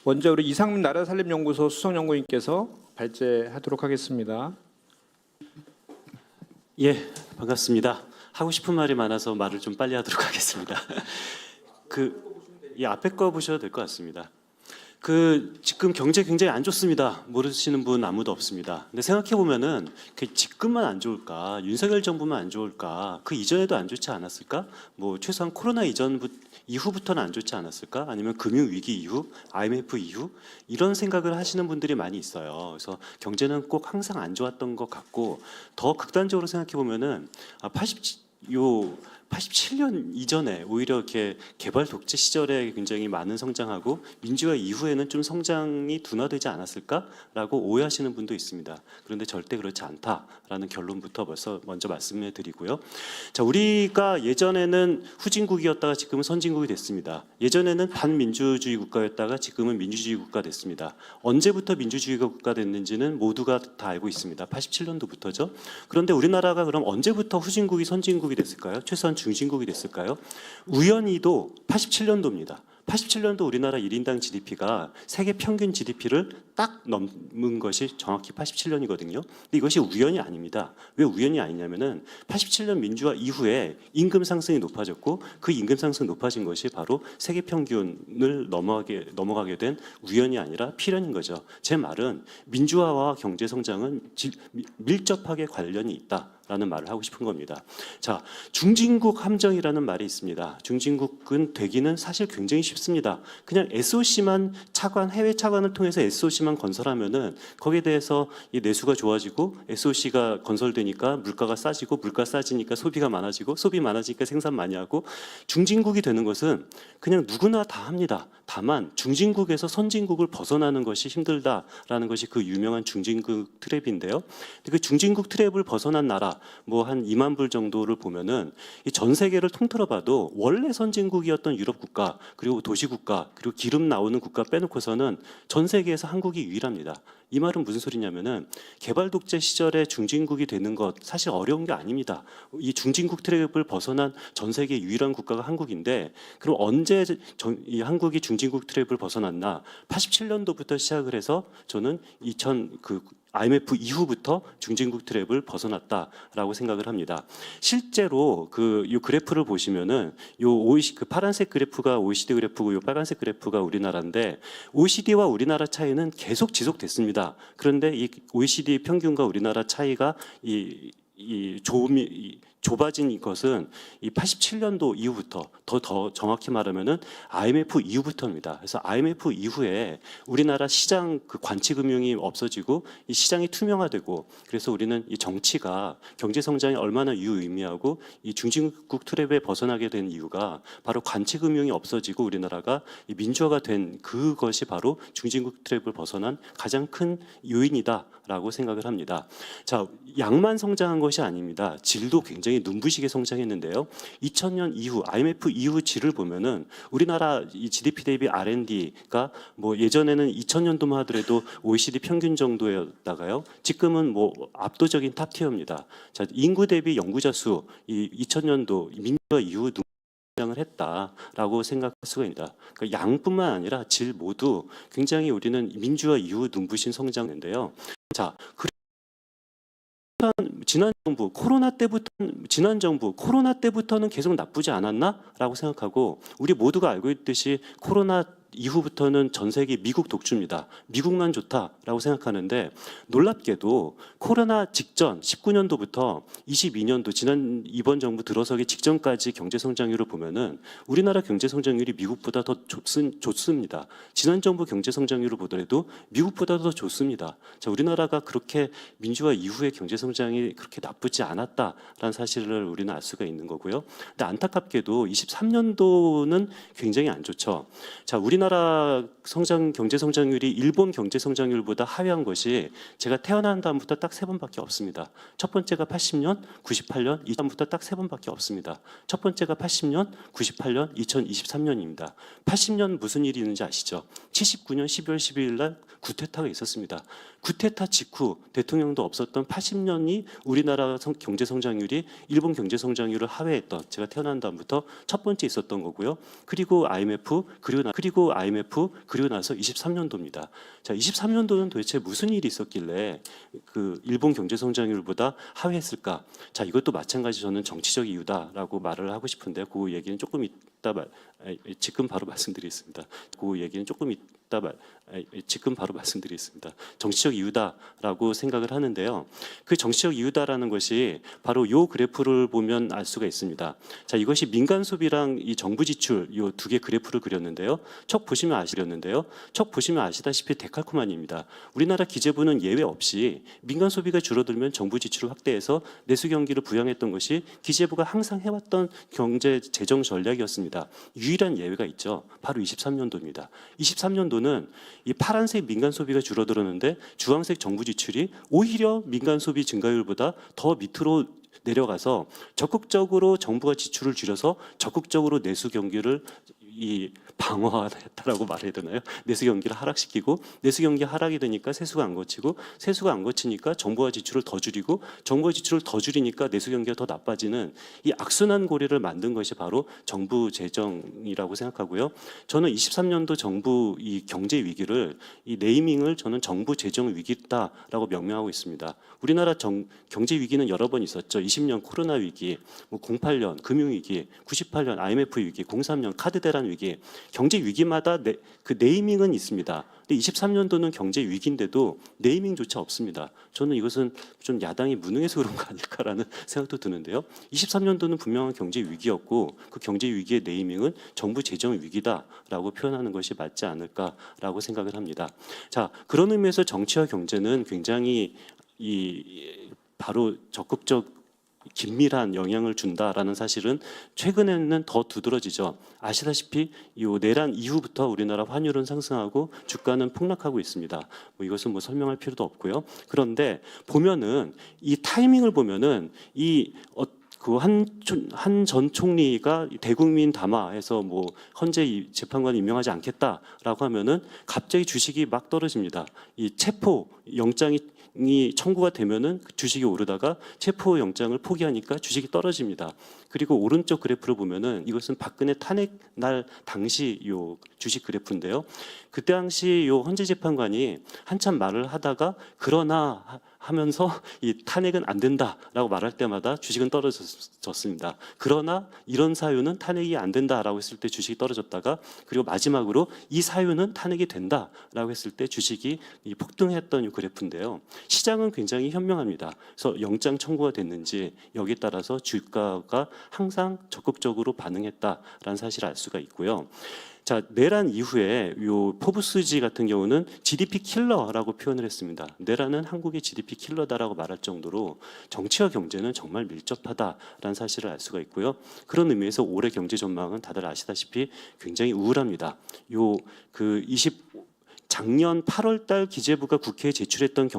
먼저 우리 이상민 나라살림연구소 수석연구위원께서 발제하도록 하겠습니다. 예, 반갑습니다. 하고 싶은 말이 많아서 말을 좀 빨리 하도록 하겠습니다. 이 앞에 거 보셔도 될 것 같습니다. 지금 경제 굉장히 안 좋습니다. 모르시는 분 아무도 없습니다. 근데 생각해 보면은 지금만 안 좋을까, 윤석열 정부만 안 좋을까, 그 이전에도 안 좋지 않았을까? 뭐 최소한 코로나 이후부터는 안 좋지 않았을까? 아니면 금융 위기 이후, IMF 이후 이런 생각을 하시는 분들이 많이 있어요. 그래서 경제는 꼭 항상 안 좋았던 것 같고 더 극단적으로 생각해 보면은 87년 이전에 오히려 이렇게 개발 독재 시절에 굉장히 많은 성장하고 민주화 이후에는 좀 성장이 둔화되지 않았을까라고 오해하시는 분도 있습니다. 그런데 절대 그렇지 않다라는 결론부터 먼저 말씀해 드리고요. 자, 우리가 예전에는 후진국이었다가 지금은 선진국이 됐습니다. 예전에는 반민주주의 국가였다가 지금은 민주주의 국가 됐습니다. 언제부터 민주주의 국가 됐는지는 모두가 다 알고 있습니다. 87년도부터죠. 그런데 우리나라가 그럼 언제부터 후진국이 선진국이 됐을까요? 최소한 중진국이 됐을까요? 우연히도 87년도입니다. 87년도 우리나라 1인당 GDP가 세계 평균 GDP를 딱 넘은 것이 정확히 87년이거든요. 근데 이것이 우연이 아닙니다. 왜 우연이 아니냐면은 87년 민주화 이후에 임금 상승이 높아졌고 그 임금 상승 높아진 것이 바로 세계 평균을 넘어가게 된 우연이 아니라 필연인 거죠. 제 말은 민주화와 경제 성장은 밀접하게 관련이 있다. 라는 말을 하고 싶은 겁니다. 자, 중진국 함정이라는 말이 있습니다. 중진국은 되기는 사실 굉장히 쉽습니다. 그냥 SOC만 해외 차관을 통해서 SOC만 건설하면은 거기에 대해서 이 내수가 좋아지고 SOC가 건설되니까 물가가 싸지고 물가 싸지니까 소비가 많아지고 소비 많아지니까 생산 많이 하고 중진국이 되는 것은 그냥 누구나 다 합니다. 다만 중진국에서 선진국을 벗어나는 것이 힘들다라는 것이 그 유명한 중진국 트랩인데요. 그 중진국 트랩을 벗어난 나라 뭐 한 2만 불 정도를 보면은 전 세계를 통틀어봐도 원래 선진국이었던 유럽 국가 그리고 도시국가 그리고 기름 나오는 국가 빼놓고서는 전 세계에서 한국이 유일합니다. 이 말은 무슨 소리냐면은 개발 독재 시절에 중진국이 되는 것 사실 어려운 게 아닙니다. 이 중진국 트랩을 벗어난 전 세계 유일한 국가가 한국인데 그럼 언제 이 한국이 중진국 트랩을 벗어났나? 87년도부터 시작을 해서 저는 IMF 이후부터 중진국 트랩을 벗어났다라고 생각을 합니다. 실제로 이 그래프를 보시면은 그 파란색 그래프가 OECD 그래프고 이 빨간색 그래프가 우리나라인데 OECD와 우리나라 차이는 계속 지속됐습니다. 그런데 이 OECD 평균과 우리나라 차이가 좁아진 것은 이 87년도 이후부터 더 정확히 말하면은 IMF 이후부터입니다. 그래서 IMF 이후에 우리나라 시장 관치금융이 없어지고 이 시장이 투명화되고 그래서 우리는 이 정치가 경제 성장이 얼마나 유의미하고 이 중진국 트랩에 벗어나게 된 이유가 바로 관치금융이 없어지고 우리나라가 이 민주화가 된 그것이 바로 중진국 트랩을 벗어난 가장 큰 요인이다라고 생각을 합니다. 자, 양만 성장한 것이 아닙니다. 질도 굉장히 눈부시게 성장했는데요. 2000년 이후 IMF 이후 질을 보면은 우리나라 이 GDP 대비 R&D가 뭐 예전에는 2000년도만 하더라도 OECD 평균 정도였다가요. 지금은 뭐 압도적인 탑티어입니다. 자, 인구 대비 연구자 수 2000년도 민주화 이후 성장을 했다라고 생각할 수가 있습니다. 그러니까 양뿐만 아니라 질 모두 굉장히 우리는 민주화 이후 눈부신 성장인데요. 자, 지난 정부 코로나 때부터는 계속 나쁘지 않았나라고 생각하고 우리 모두가 알고 있듯이 코로나 이후부터는 전 세계 미국 독주입니다. 미국만 좋다라고 생각하는데 놀랍게도 코로나 직전 19년도부터 22년도 이번 정부 들어서기 직전까지 경제 성장률을 보면은 우리나라 경제 성장률이 미국보다 더 좋습니다. 지난 정부 경제 성장률을 보더라도 미국보다 더 좋습니다. 자, 우리나라가 그렇게 민주화 이후에 경제 성장이 그렇게 나쁘지 않았다라는 사실을 우리는 알 수가 있는 거고요. 근데 안타깝게도 23년도는 굉장히 안 좋죠. 자, 우리나라 경제 성장률이 일본 경제 성장률보다 하회한 것이 제가 태어난 다음부터 딱 3번밖에 없습니다. 첫 번째가 80년, 98년, 2000부터 딱 3번밖에 없습니다. 첫 번째가 80년, 98년, 2023년입니다. 80년 무슨 일이 있는지 아시죠? 79년 12월 12일 날 구테타가 있었습니다. 구테타 직후 대통령도 없었던 80년이 우리나라 경제 성장률이 일본 경제 성장률을 하회했던 제가 태어난 다음부터 첫 번째 있었던 거고요. 그리고 IMF 그리고 그리고 IMF, 그리고 나서 23년도입니다. 자, 23년도는 도대체 무슨 일이 있었길래 그 일본 경제 성장률보다 하회했을까? 자, 이것도 마찬가지 저는 정치적 이유다라고 말을 하고 싶은데 그 얘기는 조금 이따 지금 바로 말씀드리겠습니다. 그 얘기는 조금 이따 지금 바로 말씀드리겠습니다. 정치적 이유다라고 생각을 하는데요. 그 정치적 이유다라는 것이 바로 이 그래프를 보면 알 수가 있습니다. 자, 이것이 민간 소비랑 이 정부 지출 이 두 개 그래프를 그렸는데요. 척 보시면 아시다시피 데칼코마니입니다. 우리나라 기재부는 예외 없이 민간 소비가 줄어들면 정부 지출을 확대해서 내수 경기를 부양했던 것이 기재부가 항상 해왔던 경제 재정 전략이었습니다. 유일한 예외가 있죠. 바로 23년도입니다. 23년도는 이 파란색 민간 소비가 줄어들었는데 주황색 정부 지출이 오히려 민간 소비 증가율보다 더 밑으로 내려가서 적극적으로 정부가 지출을 줄여서 적극적으로 내수 경기를 방어했다라고 말해야 되나요? 내수 경기를 하락시키고 내수 경기 하락이 되니까 세수가 안 거치고 세수가 안 거치니까 정부가 지출을 더 줄이고 정부가 지출을 더 줄이니까 내수 경기가 더 나빠지는 이 악순환 고리를 만든 것이 바로 정부 재정이라고 생각하고요. 저는 23년도 정부 이 경제 위기를 이 네이밍을 저는 정부 재정 위기다라고 명명하고 있습니다. 우리나라 경제 위기는 여러 번 있었죠. 20년 코로나 위기, 08년 금융 위기, 98년 IMF 위기, 03년 카드 대란 위기. 경제 위기마다 그 네이밍은 있습니다. 근데 23년도는 경제 위기인데도 네이밍조차 없습니다. 저는 이것은 좀 야당이 무능해서 그런 거 아닐까라는 생각도 드는데요. 23년도는 분명한 경제 위기였고 그 경제 위기의 네이밍은 정부 재정 위기다라고 표현하는 것이 맞지 않을까라고 생각을 합니다. 자, 그런 의미에서 정치와 경제는 굉장히 바로 적극적 긴밀한 영향을 준다라는 사실은 최근에는 더 두드러지죠. 아시다시피 이 내란 이후부터 우리나라 환율은 상승하고 주가는 폭락하고 있습니다. 이것은 설명할 필요도 없고요. 그런데 보면은 이 타이밍을 보면은 한 전 총리가 대국민 담화해서 헌재 재판관 임명하지 않겠다라고 하면은 갑자기 주식이 막 떨어집니다. 이 체포 영장이 청구가 되면은 주식이 오르다가 체포 영장을 포기하니까 주식이 떨어집니다. 그리고 오른쪽 그래프를 보면은 이것은 박근혜 탄핵 날 당시 요 주식 그래프인데요. 그때 당시 요 헌재 재판관이 한참 말을 하다가 그러나 하면서 이 탄핵은 안 된다라고 말할 때마다 주식은 떨어졌습니다. 그러나 이런 사유는 탄핵이 안 된다라고 했을 때 주식이 떨어졌다가 그리고 마지막으로 이 사유는 탄핵이 된다라고 했을 때 주식이 폭등했던 이 그래프인데요. 시장은 굉장히 현명합니다. 그래서 영장 청구가 됐는지 여기에 따라서 주가가 항상 적극적으로 반응했다라는 사실을 알 수가 있고요. 자, 내란 이후에 요 포브스지 같은 경우는 GDP 킬러라고 표현을 했습니다. 내란은 한국의 GDP 킬러다라고 말할 정도로 정치와 경제는 정말 밀접하다라는 사실을 알 수가 있고요. 그런 의미에서 올해 경제 전망은 다들 아시다시피 굉장히 우울합니다. 작년 8월달 기재부가 국회에 제출했던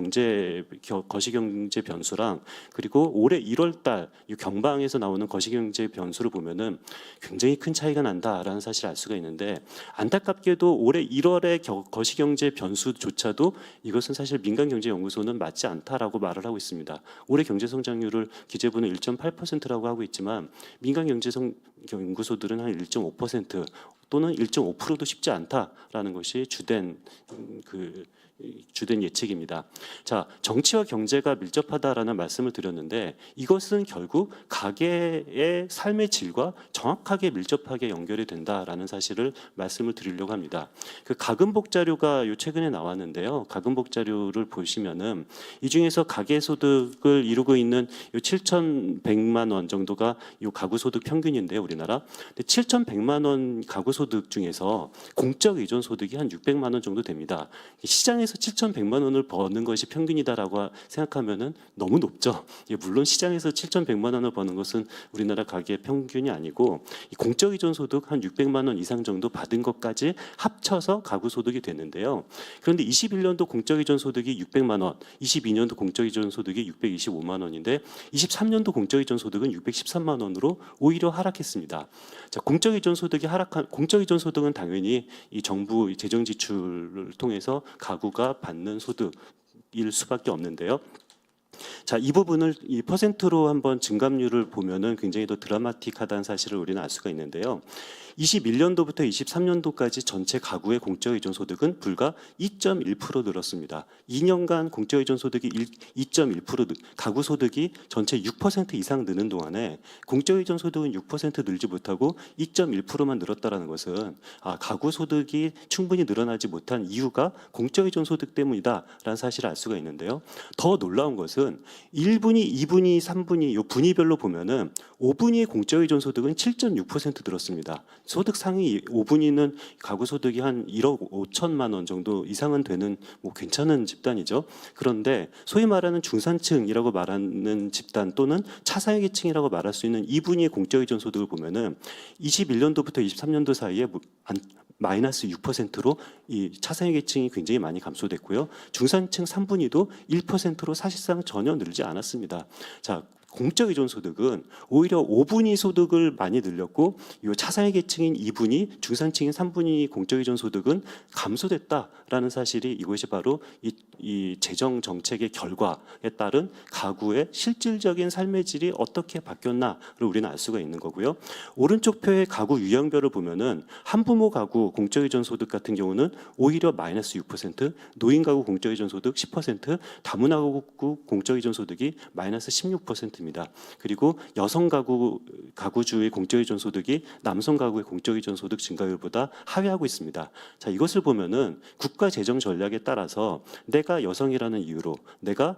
거시경제 변수랑 그리고 올해 1월달 경방에서 나오는 거시경제 변수를 보면은 굉장히 큰 차이가 난다라는 사실을 알 수가 있는데 안타깝게도 올해 1월의 거시경제 변수조차도 이것은 사실 민간경제연구소는 맞지 않다라고 말을 하고 있습니다. 올해 경제성장률을 기재부는 1.8%라고 하고 있지만 민간경제연구소들은 한 1.5% 또는 1.5%도 쉽지 않다라는 것이 주된 예측입니다. 자, 정치와 경제가 밀접하다라는 말씀을 드렸는데 이것은 결국 가계의 삶의 질과 정확하게 밀접하게 연결이 된다라는 사실을 말씀을 드리려고 합니다. 그 가금복 자료가 최근에 나왔는데요. 가금복 자료를 보시면은 이 중에서 가계 소득을 이루고 있는 7,100만 원 정도가 가구 소득 평균인데요, 우리나라. 근데 7,100만 원 가구 소득 중에서 공적 의존 소득이 한 600만 원 정도 됩니다. 시장에서 7,100만 원을 버는 것이 평균이다라고 생각하면은 너무 높죠. 물론 시장에서 7,100만 원을 버는 것은 우리나라 가계 평균이 아니고 공적 의존 소득 한 600만 원 이상 정도 받은 것까지 합쳐서 가구 소득이 되는데요. 그런데 21년도 공적 의존 소득이 600만 원, 22년도 공적 의존 소득이 625만 원인데 23년도 공적 의존 소득은 613만 원으로 오히려 하락했습니다. 자, 공적 의존 소득은 당연히 이 정부 재정 지출을 통해서 가구가 받는 소득일 수밖에 없는데요. 자, 이 부분을 이 퍼센트로 한번 증감률을 보면은 굉장히 더 드라마틱하다는 사실을 우리는 알 수가 있는데요. 21년도부터 23년도까지 전체 가구의 공적의존 소득은 불과 2.1% 늘었습니다. 2년간 공적의존 소득이 2.1% 가구 소득이 전체 6% 이상 느는 동안에 공적의존 소득은 6% 늘지 못하고 2.1%만 늘었다라는 것은 가구 소득이 충분히 늘어나지 못한 이유가 공적의존 소득 때문이다라는 사실을 알 수가 있는데요. 더 놀라운 것은 1분위, 2분위, 3분위 이 분위별로 보면은 5분위의 공적의존 소득은 7.6% 늘었습니다. 소득 상위 5분위는 가구 소득이 한 1억 5천만 원 정도 이상은 되는 뭐 괜찮은 집단이죠. 그런데 소위 말하는 중산층이라고 말하는 집단 또는 차상위계층이라고 말할 수 있는 2분위의 공적의존 소득을 보면은 21년도부터 23년도 사이에 마이너스 6%로 이 차상위계층이 굉장히 많이 감소됐고요. 중산층 3분위도 1%로 사실상 전혀 늘지 않았습니다. 자, 공적의존 소득은 오히려 5분위 소득을 많이 늘렸고 이 차상위 계층인 2분위, 중산층인 3분위 공적의존 소득은 감소됐다라는 사실이 이것이 바로 이 재정 정책의 결과에 따른 가구의 실질적인 삶의 질이 어떻게 바뀌었나를 우리는 알 수가 있는 거고요. 오른쪽 표의 가구 유형별을 보면은 한부모 가구 공적의존 소득 같은 경우는 오히려 마이너스 6%, 노인 가구 공적의존 소득 10%, 다문화 가구 공적의존 소득이 마이너스 16%입니다. 그리고 여성 가구주의 공적의존 소득이 남성 가구의 공적의존 소득 증가율보다 하회하고 있습니다. 자, 이것을 보면은 국가 재정 전략에 따라서 내가 여성이라는 이유로, 내가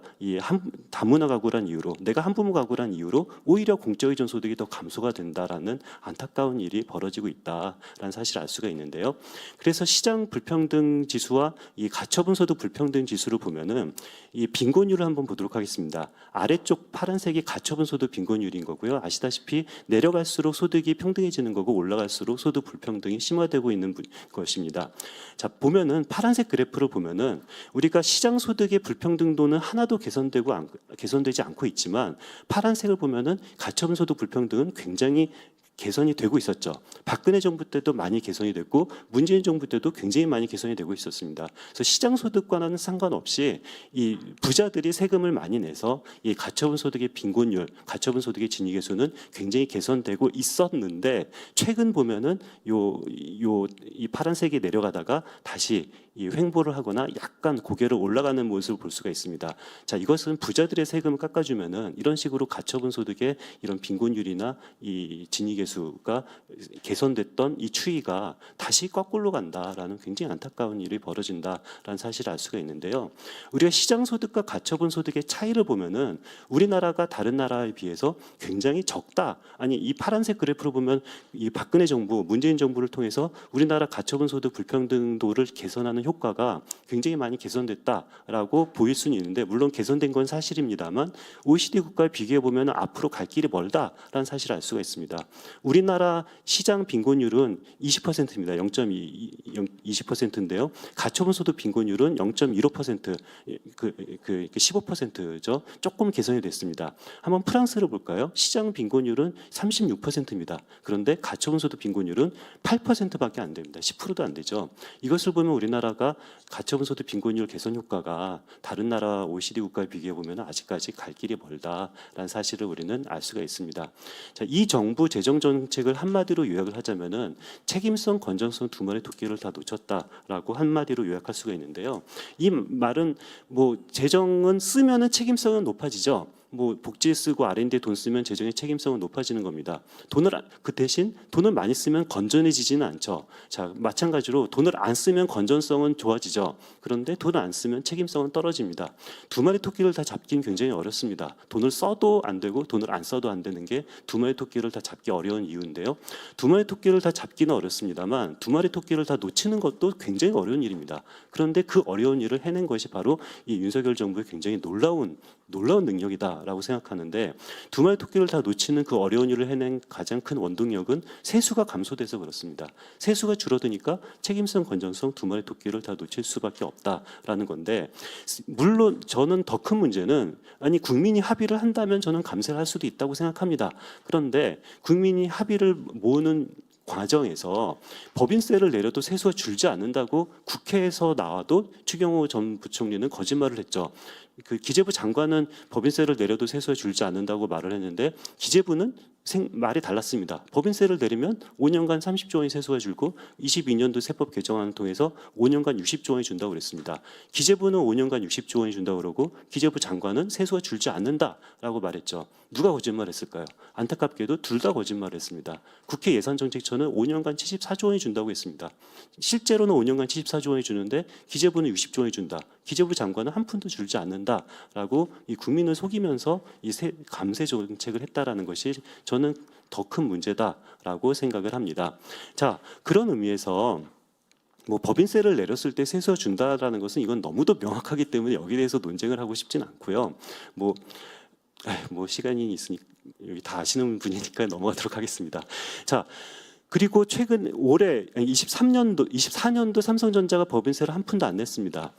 다문화 가구란 이유로, 내가 한부모 가구란 이유로 오히려 공적의존 소득이 더 감소가 된다라는 안타까운 일이 벌어지고 있다라는 사실을 알 수가 있는데요. 그래서 시장 불평등 지수와 이 가처분 소득 불평등 지수를 보면은 이 빈곤율을 한번 보도록 하겠습니다. 아래쪽 파란색이 가처분 소득 빈곤율인 거고요. 아시다시피 내려갈수록 소득이 평등해지는 거고 올라갈수록 소득 불평등이 심화되고 있는 것입니다. 자, 보면은 파란색 그래프를 보면은 우리가 시장 소득의 불평등도는 하나도 개선되지 않고 있지만 파란색을 보면은 가처분 소득 불평등은 굉장히 개선이 되고 있었죠. 박근혜 정부 때도 많이 개선이 됐고 문재인 정부 때도 굉장히 많이 개선이 되고 있었습니다. 그래서 시장 소득과는 상관없이 이 부자들이 세금을 많이 내서 이 가처분 소득의 빈곤율, 가처분 소득의 진위계수는 굉장히 개선되고 있었는데 최근 보면은 이 파란색이 내려가다가 다시 이 횡보를 하거나 약간 고개를 올라가는 모습을 볼 수가 있습니다. 자, 이것은 부자들의 세금을 깎아주면은 이런 식으로 가처분 소득의 이런 빈곤율이나 이 진위계수가 개선됐던 이 추이가 다시 거꾸로 간다라는 굉장히 안타까운 일이 벌어진다라는 사실을 알 수가 있는데요. 우리가 시장 소득과 가처분 소득의 차이를 보면은 우리나라가 다른 나라에 비해서 굉장히 적다. 아니 이 파란색 그래프를 보면 이 박근혜 정부, 문재인 정부를 통해서 우리나라 가처분 소득 불평등도를 개선하는 효과가 굉장히 많이 개선됐다라고 보일 수는 있는데 물론 개선된 건 사실입니다만 OECD 국가에 비교해 보면 앞으로 갈 길이 멀다라는 사실을 알 수가 있습니다. 우리나라 시장 빈곤율은 20%입니다. 20%인데요. 가처분 소득 빈곤율은 0.15%, 15%죠. 조금 개선이 됐습니다. 한번 프랑스를 볼까요? 시장 빈곤율은 36%입니다. 그런데 가처분 소득 빈곤율은 8%밖에 안 됩니다. 10%도 안 되죠. 이것을 보면 우리나라가 가처분 소득 빈곤율 개선 효과가 다른 나라 OECD 국가에 비교해 보면 아직까지 갈 길이 멀다라는 사실을 우리는 알 수가 있습니다. 자, 이 정부 재정 정책을 한마디로 요약을 하자면은 책임성, 건전성 두 마리 토끼를 다 놓쳤다라고 한마디로 요약할 수가 있는데요. 이 말은 뭐 재정은 쓰면은 책임성은 높아지죠. 뭐 복지에 쓰고 R&D에 돈 쓰면 재정의 책임성은 높아지는 겁니다. 그 대신 돈을 많이 쓰면 건전해지지는 않죠. 자, 마찬가지로 돈을 안 쓰면 건전성은 좋아지죠. 그런데 돈을 안 쓰면 책임성은 떨어집니다. 두 마리 토끼를 다 잡기는 굉장히 어렵습니다. 돈을 써도 안 되고 돈을 안 써도 안 되는 게 두 마리 토끼를 다 잡기 어려운 이유인데요. 두 마리 토끼를 다 잡기는 어렵습니다만 두 마리 토끼를 다 놓치는 것도 굉장히 어려운 일입니다. 그런데 그 어려운 일을 해낸 것이 바로 이 윤석열 정부의 굉장히 놀라운 능력이다라고 생각하는데 두 마리 토끼를 다 놓치는 그 어려운 일을 해낸 가장 큰 원동력은 세수가 감소돼서 그렇습니다. 세수가 줄어드니까 책임성, 건전성 두 마리 토끼를 다 놓칠 수밖에 없다라는 건데 물론 저는 더 큰 문제는 아니 국민이 합의를 한다면 저는 감세를 할 수도 있다고 생각합니다. 그런데 국민이 합의를 모으는 과정에서 법인세를 내려도 세수가 줄지 않는다고 국회에서 나와도 추경호 전 부총리는 거짓말을 했죠. 그 기재부 장관은 법인세를 내려도 세수에 줄지 않는다고 말을 했는데 기재부는 말이 달랐습니다. 법인세를 내리면 5년간 30조 원이 세수가 줄고 22년도 세법 개정안을 통해서 5년간 60조 원이 준다고 그랬습니다. 기재부는 5년간 60조 원이 준다고 그러고 기재부 장관은 세수가 줄지 않는다라고 말했죠. 누가 거짓말했을까요? 안타깝게도 둘 다 거짓말했습니다. 국회 예산정책처는 5년간 74조 원이 준다고 했습니다. 실제로는 5년간 74조 원이 주는데 기재부는 60조 원이 준다. 기재부 장관은 한 푼도 줄지 않는다라고 이 국민을 속이면서 이 감세 정책을 했다라는 것이 저는 더 큰 문제다라고 생각을 합니다. 자, 그런 의미에서 뭐 법인세를 내렸을 때 세수가 준다라는 것은 이건 너무도 명확하기 때문에 여기에 대해서 논쟁을 하고 싶진 않고요. 뭐 시간이 있으니까 여기 다 아시는 분이니까 넘어가도록 하겠습니다. 자, 그리고 최근 올해 24년도 삼성전자가 법인세를 한 푼도 안 냈습니다.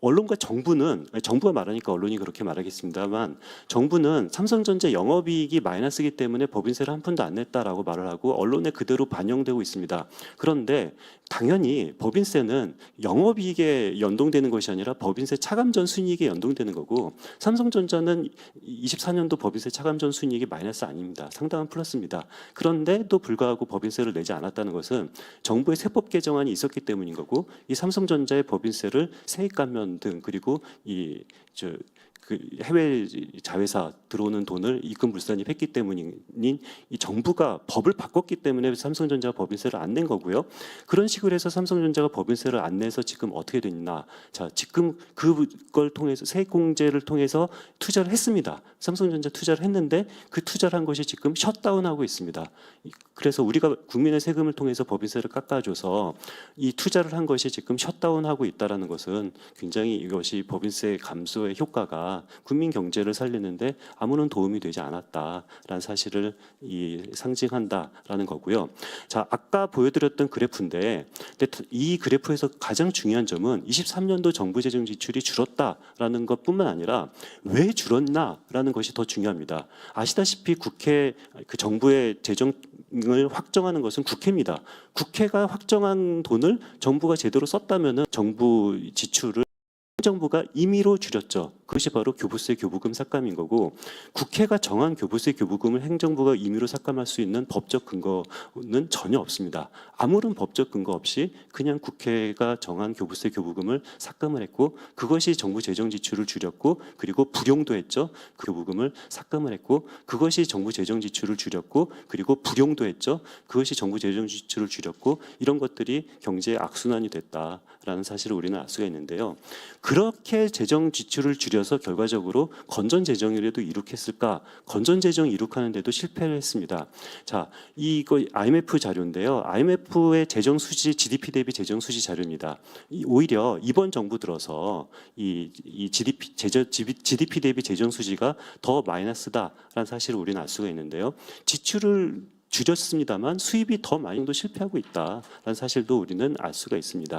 언론과 정부가 말하니까 언론이 그렇게 말하겠습니다만 정부는 삼성전자 영업이익이 마이너스이기 때문에 법인세를 한 푼도 안 냈다라고 말을 하고 언론에 그대로 반영되고 있습니다. 그런데 당연히 법인세는 영업이익에 연동되는 것이 아니라 법인세 차감전 순이익에 연동되는 거고 삼성전자는 24년도 법인세 차감전 순이익이 마이너스 아닙니다. 상당한 플러스입니다. 그런데도 불구하고 법인세를 내지 않았다는 것은 정부의 세법 개정안이 있었기 때문인 거고 이 삼성전자의 법인세를 세액 감면 등 그리고 그 해외 자회사 들어오는 돈을 입금 불산입했기 때문인 이 정부가 법을 바꿨기 때문에 삼성전자가 법인세를 안 낸 거고요. 그런 식으로 해서 삼성전자가 법인세를 안 내서 지금 어떻게 됐나? 자, 지금 그걸 통해서 세액 공제를 통해서 투자를 했습니다. 삼성전자 투자를 했는데 그 투자를 한 것이 지금 셧다운하고 있습니다. 그래서 우리가 국민의 세금을 통해서 법인세를 깎아줘서 이 투자를 한 것이 지금 셧다운하고 있다라는 것은 굉장히 이것이 법인세 감소의 효과가 국민 경제를 살리는데 아무런 도움이 되지 않았다라는 사실을 상징한다라는 거고요. 자, 아까 보여드렸던 그래프인데 이 그래프에서 가장 중요한 점은 23년도 정부 재정 지출이 줄었다라는 것뿐만 아니라 왜 줄었나라는 것이 더 중요합니다. 아시다시피 그 정부의 재정을 확정하는 것은 국회입니다. 국회가 확정한 돈을 정부가 제대로 썼다면은 정부 지출을 정부가 임의로 줄였죠. 그것이 바로 교부세 교부금 삭감인 거고 국회가 정한 교부세 교부금을 행정부가 임의로 삭감할 수 있는 법적 근거는 전혀 없습니다. 아무런 법적 근거 없이 그냥 국회가 정한 교부세 교부금을 삭감을 했고 그것이 정부 재정 지출을 줄였고 그리고 불용도 했죠. 그 교부금을 삭감을 했고 그것이 정부 재정 지출을 줄였고 그리고 불용도 했죠. 그것이 정부 재정 지출을 줄였고 이런 것들이 경제의 악순환이 됐다라는 사실을 우리는 알 수가 있는데요. 그렇게 재정 지출을 줄여서 결과적으로 건전 재정이라도 이룩했을까? 건전 재정 이룩하는데도 실패를 했습니다. 자, 이거 IMF 자료인데요. IMF의 재정 수지 GDP 대비 재정 수지 자료입니다. 오히려 이번 정부 들어서 이 GDP 대비 재정 수지가 더 마이너스다라는 사실을 우리는 알 수가 있는데요. 지출을 줄였습니다만 수입이 더 많이 실패하고 있다라는 사실도 우리는 알 수가 있습니다.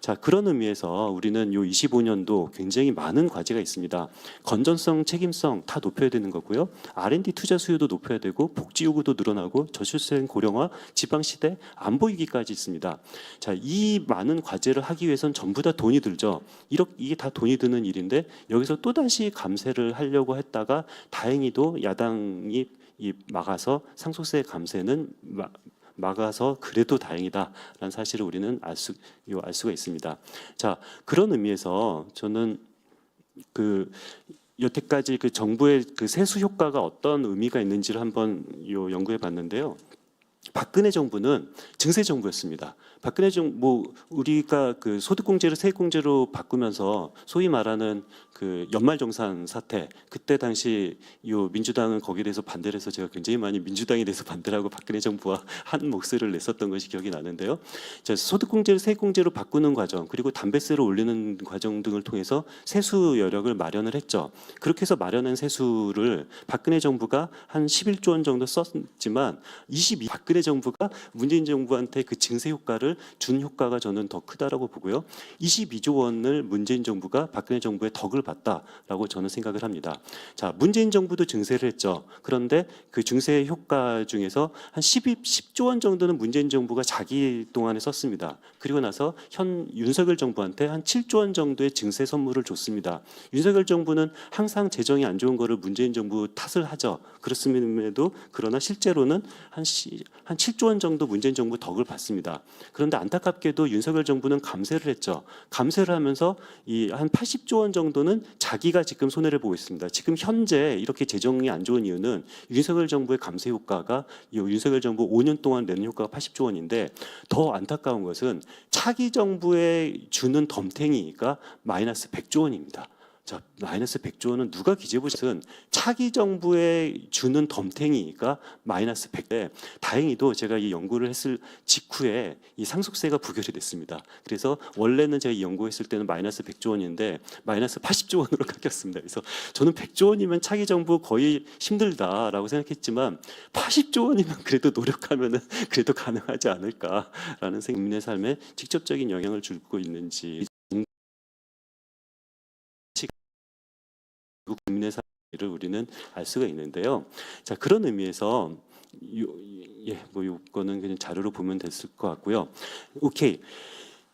자, 그런 의미에서 우리는 요 25년도 굉장히 많은 과제가 있습니다. 건전성, 책임성 다 높여야 되는 거고요. R&D 투자 수요도 높여야 되고 복지 요구도 늘어나고 저출생 고령화, 지방시대, 안보위기까지 있습니다. 자, 이 많은 과제를 하기 위해선 전부 다 돈이 들죠. 이게 다 돈이 드는 일인데 여기서 또다시 감세를 하려고 했다가 다행히도 야당이 막아서 상속세 감세는 막아서 그래도 다행이다라는 사실을 우리는 알 수가 있습니다. 자, 그런 의미에서 저는 여태까지 그 정부의 그 세수 효과가 어떤 의미가 있는지를 한번 연구해 봤는데요. 박근혜 정부는 증세 정부였습니다. 박근혜 정부 우리가 그 소득공제를 세액공제로 바꾸면서 소위 말하는 그 연말정산 사태 그때 당시 민주당은 거기에 대해서 반대를 해서 제가 굉장히 많이 민주당에 대해서 반대를 하고 박근혜 정부와 한 목소리를 냈었던 것이 기억이 나는데요. 자, 소득공제를 세액공제로 바꾸는 과정 그리고 담배세를 올리는 과정 등을 통해서 세수 여력을 마련을 했죠. 그렇게 해서 마련한 세수를 박근혜 정부가 한 11조 원 정도 썼지만 박근혜 정부가 문재인 정부한테 그 증세 효과를 원을 준 효과가 저는 더 크다라고 보고요. 22조 원을 문재인 정부가 박근혜 정부의 덕을 봤다라고 저는 생각을 합니다. 자, 문재인 정부도 증세를 했죠. 그런데 그 증세 효과 중에서 한 10조 원 정도는 문재인 정부가 자기 동안에 썼습니다. 그리고 나서 현 윤석열 정부한테 한 7조 원 정도의 증세 선물을 줬습니다. 윤석열 정부는 항상 재정이 안 좋은 거를 문재인 정부 탓을 하죠. 그렇음에도 그러나 실제로는 한 7조 원 정도 문재인 정부 덕을 봤습니다. 그런데 안타깝게도 윤석열 정부는 감세를 했죠. 감세를 하면서 이 한 80조 원 정도는 자기가 지금 손해를 보고 있습니다. 지금 현재 이렇게 재정이 안 좋은 이유는 윤석열 정부의 감세 효과가 윤석열 정부 5년 동안 내는 효과가 80조 원인데 더 안타까운 것은 차기 정부에 주는 덤탱이가 마이너스 100조 원입니다. 자, 마이너스 100조 원은 누가 기재부는 차기 정부에 주는 덤탱이가 마이너스 100대. 다행히도 제가 이 연구를 했을 직후에 이 상속세가 부결이 됐습니다. 그래서 원래는 제가 이 연구했을 때는 마이너스 100조 원인데 마이너스 80조 원으로 깎였습니다. 그래서 저는 100조 원이면 차기 정부 거의 힘들다라고 생각했지만 80조 원이면 그래도 노력하면은 그래도 가능하지 않을까라는 생각. 국민의 삶에 직접적인 영향을 주고 있는지. 국민의 삶을 우리는 알 수가 있는데요. 자, 그런 의미에서 뭐 이거는 그냥 자료로 보면 됐을 것 같고요. 오케이.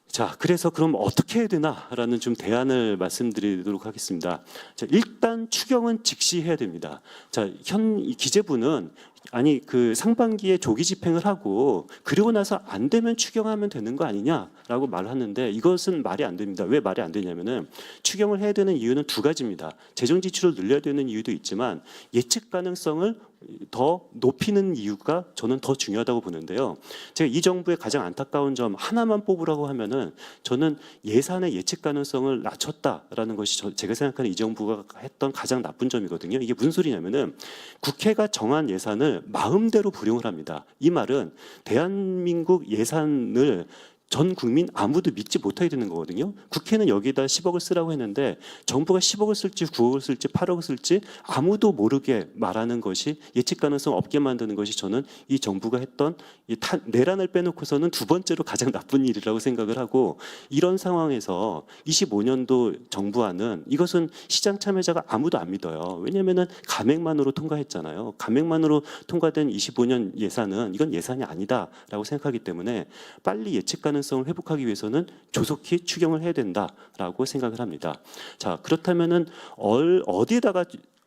자, 그래서 그럼 어떻게 해야 되나라는 좀 대안을 말씀드리도록 하겠습니다. 자, 일단 추경은 즉시 해야 됩니다. 자, 현 기재부는 아니 그 상반기에 조기 집행을 하고 그리고 나서 안 되면 추경하면 되는 거 아니냐라고 말하는데 이것은 말이 안 됩니다. 왜 말이 안 되냐면은 추경을 해야 되는 이유는 두 가지입니다. 재정 지출을 늘려야 되는 이유도 있지만 예측 가능성을 더 높이는 이유가 저는 더 중요하다고 보는데요. 제가 이 정부의 가장 안타까운 점 하나만 뽑으라고 하면은 저는 예산의 예측 가능성을 낮췄다라는 것이 제가 생각하는 이 정부가 했던 가장 나쁜 점이거든요. 이게 무슨 소리냐면은 국회가 정한 예산을 마음대로 불용을 합니다. 이 말은 대한민국 예산을 전 국민 아무도 믿지 못하게 되는 거거든요. 국회는 여기다 10억을 쓰라고 했는데 정부가 10억을 쓸지 9억을 쓸지 8억을 쓸지 아무도 모르게 말하는 것이 예측 가능성 없게 만드는 것이 저는 이 정부가 했던 이 내란을 빼놓고서는 두 번째로 가장 나쁜 일이라고 생각을 하고 이런 상황에서 25년도 정부안은 이것은 시장 참여자가 아무도 안 믿어요. 왜냐하면 감액만으로 통과했잖아요. 감액만으로 통과된 25년 예산은 이건 예산이 아니다라고 생각하기 때문에 빨리 예측 가능성을 회복하기 위해서는 조속히 추경을 해야 된다라고 생각을 합니다. 자, 그렇다면은 어디에다가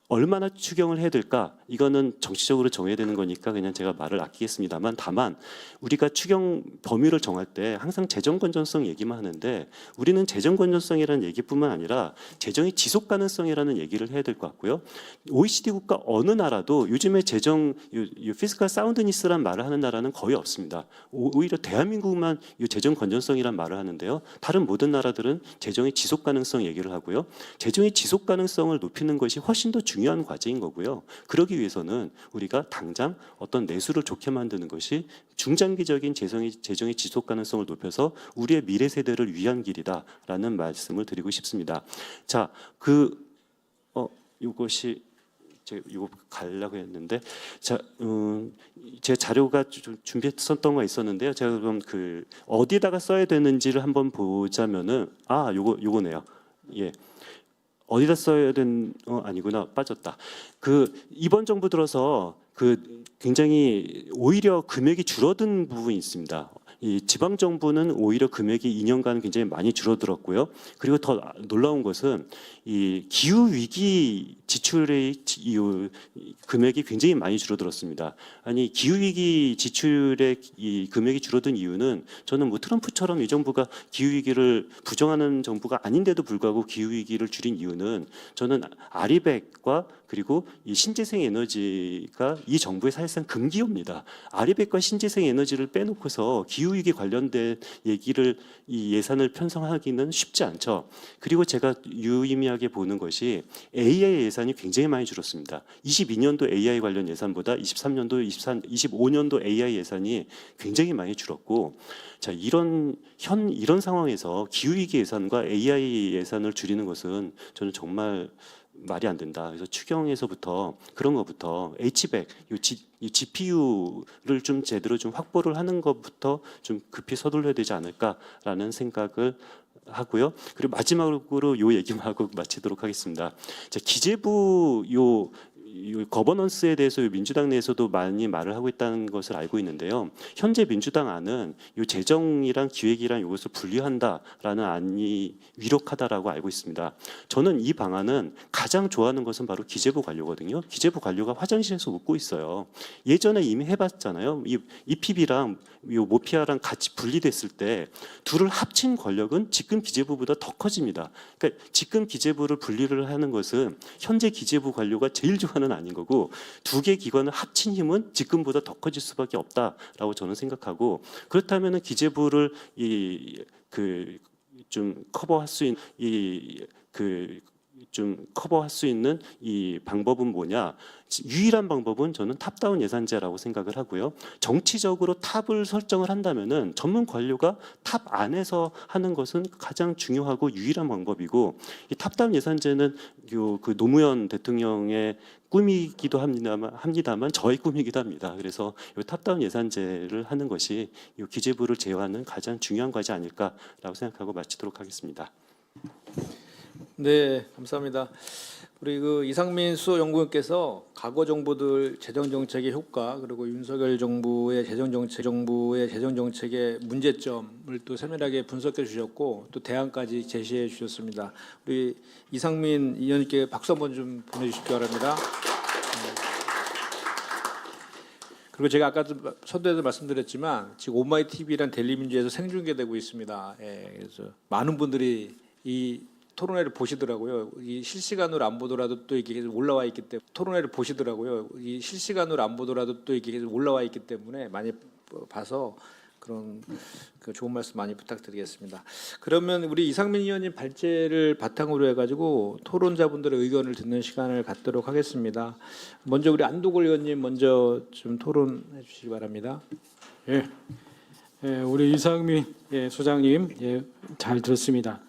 얼마나 추경을 해야 될까? 이거는 정치적으로 정해야 되는 거니까 그냥 제가 말을 아끼겠습니다만 다만 우리가 추경 범위를 정할 때 항상 재정 건전성 얘기만 하는데 우리는 재정 건전성이라는 얘기뿐만 아니라 재정의 지속 가능성이라는 얘기를 해야 될 것 같고요. OECD 국가 어느 나라도 요즘에 재정 피스칼 사운드니스란 말을 하는 나라는 거의 없습니다. 오히려 대한민국만 재정 건전성이란 말을 하는데요. 다른 모든 나라들은 재정의 지속 가능성 얘기를 하고요. 재정의 지속 가능성을 높이는 것이 훨씬 더 중요한 과제인 거고요. 그러기 위해서는 우리가 당장 어떤 내수를 좋게 만드는 것이 중장기적인 재정의 지속 가능성을 높여서 우리의 미래 세대를 위한 길이다라는 말씀을 드리고 싶습니다. 자, 이것이 제가 이거 가려고 했는데 자, 제 자료가 좀 준비했었던 거 있었는데요. 제가 그럼 어디다가 써야 되는지를 한번 보자면은 요거네요. 예. 어디다 써야 아니구나, 빠졌다. 이번 정부 들어서 굉장히 오히려 금액이 줄어든 부분이 있습니다. 이 지방 정부는 오히려 금액이 2년간 굉장히 많이 줄어들었고요. 그리고 더 놀라운 것은 이 기후 위기 지출의 금액이 굉장히 많이 줄어들었습니다. 아니 기후 위기 지출의 이 금액이 줄어든 이유는 저는 뭐 트럼프처럼 이 정부가 기후 위기를 부정하는 정부가 아닌데도 불구하고 기후 위기를 줄인 이유는 저는 아리백과 그리고 이 신재생 에너지가 이 정부의 사실상 금기어입니다. 아리백과 신재생 에너지를 빼놓고서 기후 위기 관련된 얘기를 이 예산을 편성하기는 쉽지 않죠. 그리고 제가 유의미하게 보는 것이 AI 예산이 굉장히 많이 줄었습니다. 22년도 AI 관련 예산보다 23년도, 25년도 AI 예산이 굉장히 많이 줄었고, 자 이런 상황에서 기후 위기 예산과 AI 예산을 줄이는 것은 저는 정말 말이 안 된다. 그래서 추경에서부터 그런 것부터 H백, 이 GPU를 좀 제대로 좀 확보를 하는 것부터 좀 급히 서둘러야 되지 않을까라는 생각을 하고요. 그리고 마지막으로 요 얘기만 하고 마치도록 하겠습니다. 자, 기재부 요 거버넌스에 대해서 민주당 내에서도 많이 말을 하고 있다는 것을 알고 있는데요. 현재 민주당 안은 이 재정이랑 기획이랑 이것을 분리한다라는 안이 위력하다라고 알고 있습니다. 저는 이 방안은 가장 좋아하는 것은 바로 기재부 관료거든요. 기재부 관료가 화장실에서 웃고 있어요. 예전에 이미 해봤잖아요. 이 PB랑 이 모피아랑 같이 분리됐을 때 둘을 합친 권력은 직금 기재부보다 더 커집니다. 그러니까 직금 기재부를 분리를 하는 것은 현재 기재부 관료가 제일 좋아하는 아닌 거고 두 개 기관을 합친 힘은 직금보다 더 커질 수밖에 없다라고 저는 생각하고 그렇다면은 기재부를 좀 커버할 수 있는 커버할 수 있는 이 방법은 뭐냐? 유일한 방법은 저는 탑다운 예산제라고 생각을 하고요. 정치적으로 탑을 설정을 한다면은 전문 관료가 탑 안에서 하는 것은 가장 중요하고 유일한 방법이고 이 탑다운 예산제는 그 노무현 대통령의 꿈이기도 합니다만 저의 꿈이기도 합니다. 그래서 이 탑다운 예산제를 하는 것이 이 기재부를 제어하는 가장 중요한 과제 아닐까라고 생각하고 마치도록 하겠습니다. 네, 감사합니다. 우리 그 이상민 수석연구원께서 과거 정부들 재정 정책의 효과 그리고 윤석열 정부의 재정 정책의 문제점을 또 세밀하게 분석해 주셨고 또 대안까지 제시해 주셨습니다. 우리 이상민 의원님께 박수 한번 좀 보내주시기 바랍니다. 그리고 제가 아까도 서두에도 말씀드렸지만 지금 오마이 TV란 델리민주에서 생중계되고 있습니다. 예, 그래서 많은 분들이 이 토론회를 보시더라고요. 이 실시간으로 안 보더라도 또 이게 올라와 있기 때문에 토론회를 보시더라고요. 이 실시간으로 안 보더라도 또 이게 올라와 있기 때문에 많이 봐서 그런 그 좋은 말씀 많이 부탁드리겠습니다. 그러면 우리 이상민 의원님 발제를 바탕으로 해가지고 토론자분들의 의견을 듣는 시간을 갖도록 하겠습니다. 먼저 우리 안도골 의원님 먼저 좀 토론해 주시기 바랍니다. 예, 우리 이상민 소장님 잘 들었습니다.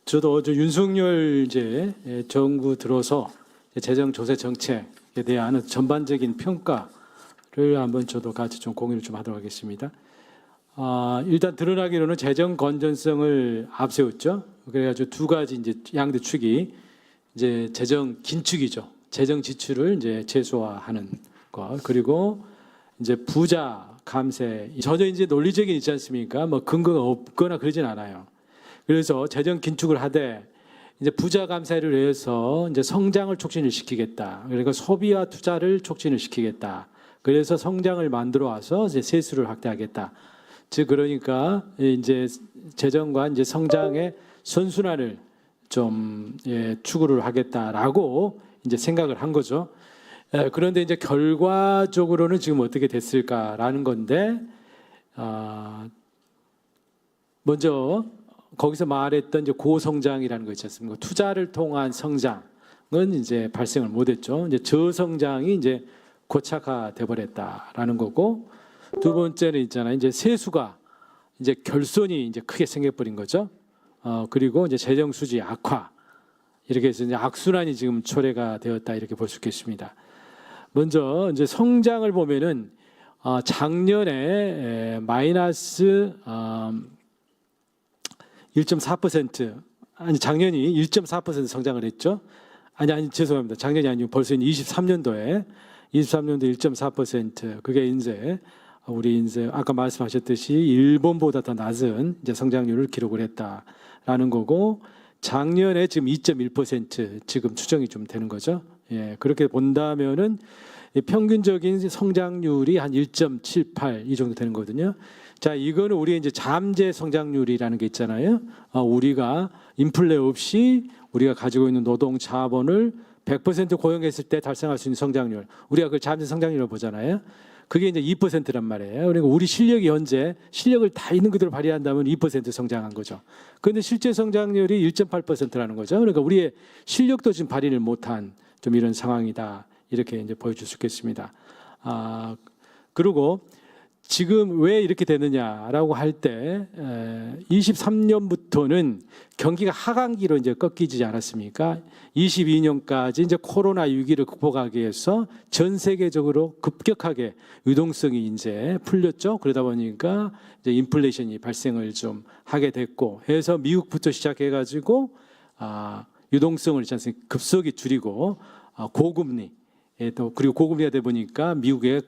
저도 어제 윤석열 정부 들어서 재정 조세 정책에 대한 전반적인 평가를 한번 저도 같이 좀 공유를 좀 하도록 하겠습니다. 일단 드러나기로는 재정 건전성을 앞세웠죠. 그래가지고 두 가지 양대 축이 재정 긴축이죠. 재정 지출을 최소화하는 것 그리고 부자 감세 전혀 논리적인 있지 않습니까? 뭐 근거가 없거나 그러진 않아요. 그래서 재정 긴축을 하되 부자 감세를 위해서 성장을 촉진을 시키겠다. 그리고 소비와 투자를 촉진을 시키겠다. 그래서 성장을 만들어 와서 세수를 확대하겠다. 즉 그러니까 재정과 성장의 선순환을 좀 추구를 하겠다라고 생각을 한 거죠. 그런데 결과적으로는 지금 어떻게 됐을까라는 건데 먼저 거기서 말했던 고성장이라는 거 있지 않습니까? 투자를 통한 성장은 발생을 못했죠. 저성장이 고착화돼 버렸다라는 거고 두 번째는 있잖아요. 세수가 결손이 크게 생겨버린 거죠. 그리고 재정 수지 악화 이렇게 해서 악순환이 지금 초래가 되었다 이렇게 볼 수 있겠습니다. 먼저 성장을 보면은 작년에 마이너스 1.4% 아니 작년이 1.4% 성장을 했죠. 아니 죄송합니다. 작년이 아니고 벌써 23년도에 1.4% 그게 우리 아까 말씀하셨듯이 일본보다 더 낮은 성장률을 기록을 했다라는 거고 작년에 지금 2.1% 지금 추정이 좀 되는 거죠. 예, 그렇게 본다면은 평균적인 성장률이 한 1.78 이 정도 되는 거거든요. 자, 이거는 우리 잠재 성장률이라는 게 있잖아요. 우리가 인플레 없이 우리가 가지고 있는 노동 자본을 100% 고용했을 때 달성할 수 있는 성장률. 우리가 그 잠재 성장률을 보잖아요. 그게 2%란 말이에요. 그러니까 우리 실력이 현재 실력을 다 있는 그대로 발휘한다면 2% 성장한 거죠. 그런데 실제 성장률이 1.8%라는 거죠. 그러니까 우리의 실력도 지금 발휘를 못한 좀 이런 상황이다. 이렇게 보여줄 수 있겠습니다. 그리고 지금 왜 이렇게 되느냐라고 할 때 23년부터는 경기가 하강기로 이제 꺾이지 않았습니까? 22년까지 이제 코로나 위기를 극복하기 위해서 전 세계적으로 급격하게 유동성이 이제 풀렸죠. 그러다 보니까 이제 인플레이션이 발생을 좀 하게 됐고 해서 미국부터 시작해 가지고 유동성을 있지 않습니까? 급속히 줄이고 고금리 또 그리고 고금리가 돼 보니까 미국의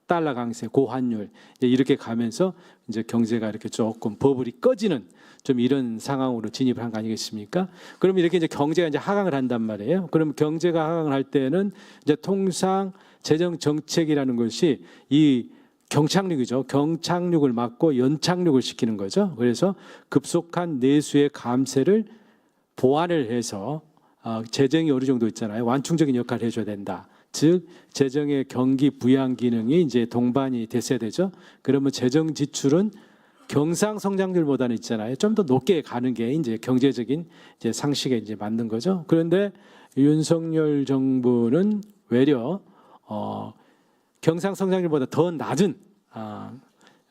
달러 강세, 고환율 이렇게 가면서 이제 경제가 이렇게 조금 버블이 꺼지는 좀 이런 상황으로 진입한 거 아니겠습니까? 그럼 이렇게 이제 경제가 이제 하강을 한단 말이에요. 그럼 경제가 하강을 할 때는 이제 통상 재정 정책이라는 것이 이 경착륙이죠. 경착륙을 막고 연착륙을 시키는 거죠. 그래서 급속한 내수의 감세를 보완을 해서 재정이 어느 정도 있잖아요. 완충적인 역할을 해줘야 된다. 즉 재정의 경기 부양 기능이 이제 동반이 됐어야 되죠. 그러면 재정 지출은 경상 성장률보다는 있잖아요. 좀 더 높게 가는 게 이제 경제적인 이제 상식에 이제 맞는 거죠. 그런데 윤석열 정부는 외려 경상 성장률보다 더 낮은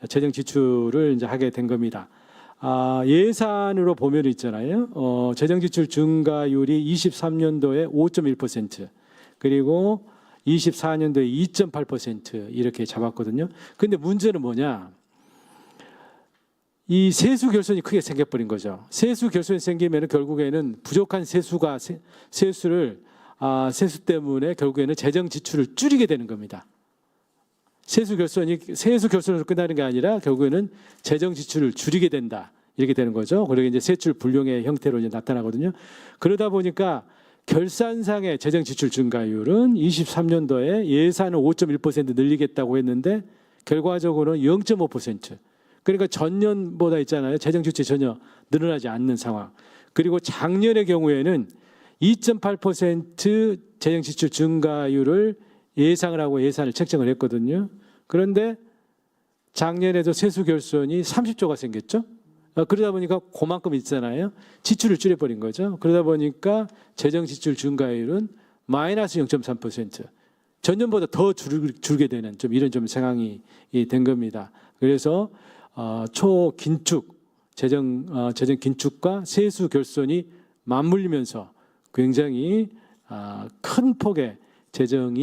재정 지출을 이제 하게 된 겁니다. 예산으로 보면 있잖아요. 재정 지출 증가율이 23년도에 5.1% 그리고 24년도에 2.8% 이렇게 잡았거든요. 근데 문제는 뭐냐? 이 세수 결손이 크게 생겨버린 거죠. 세수 결손이 생기면 결국에는 부족한 세수가 세수 때문에 결국에는 재정 지출을 줄이게 되는 겁니다. 세수 결손으로 끝나는 게 아니라 결국에는 재정 지출을 줄이게 된다. 이렇게 되는 거죠. 그리고 이제 세출 불용의 형태로 이제 나타나거든요. 그러다 보니까 결산상의 재정 지출 증가율은 23년도에 예산을 5.1% 늘리겠다고 했는데 결과적으로는 0.5%. 그러니까 전년보다 있잖아요. 재정 지출이 전혀 늘어나지 않는 상황. 그리고 작년의 경우에는 2.8% 재정 지출 증가율을 예상을 하고 예산을 책정을 했거든요. 그런데 작년에도 세수 결손이 30조가 생겼죠. 그러다 보니까 그만큼 있잖아요. 지출을 줄여버린 거죠. 그러다 보니까 재정 지출 증가율은 마이너스 0.3%. 전년보다 더 줄게 되는 좀 이런 좀 상황이 된 겁니다. 그래서 초긴축 재정 긴축과 세수 결손이 맞물리면서 굉장히 큰 폭의 재정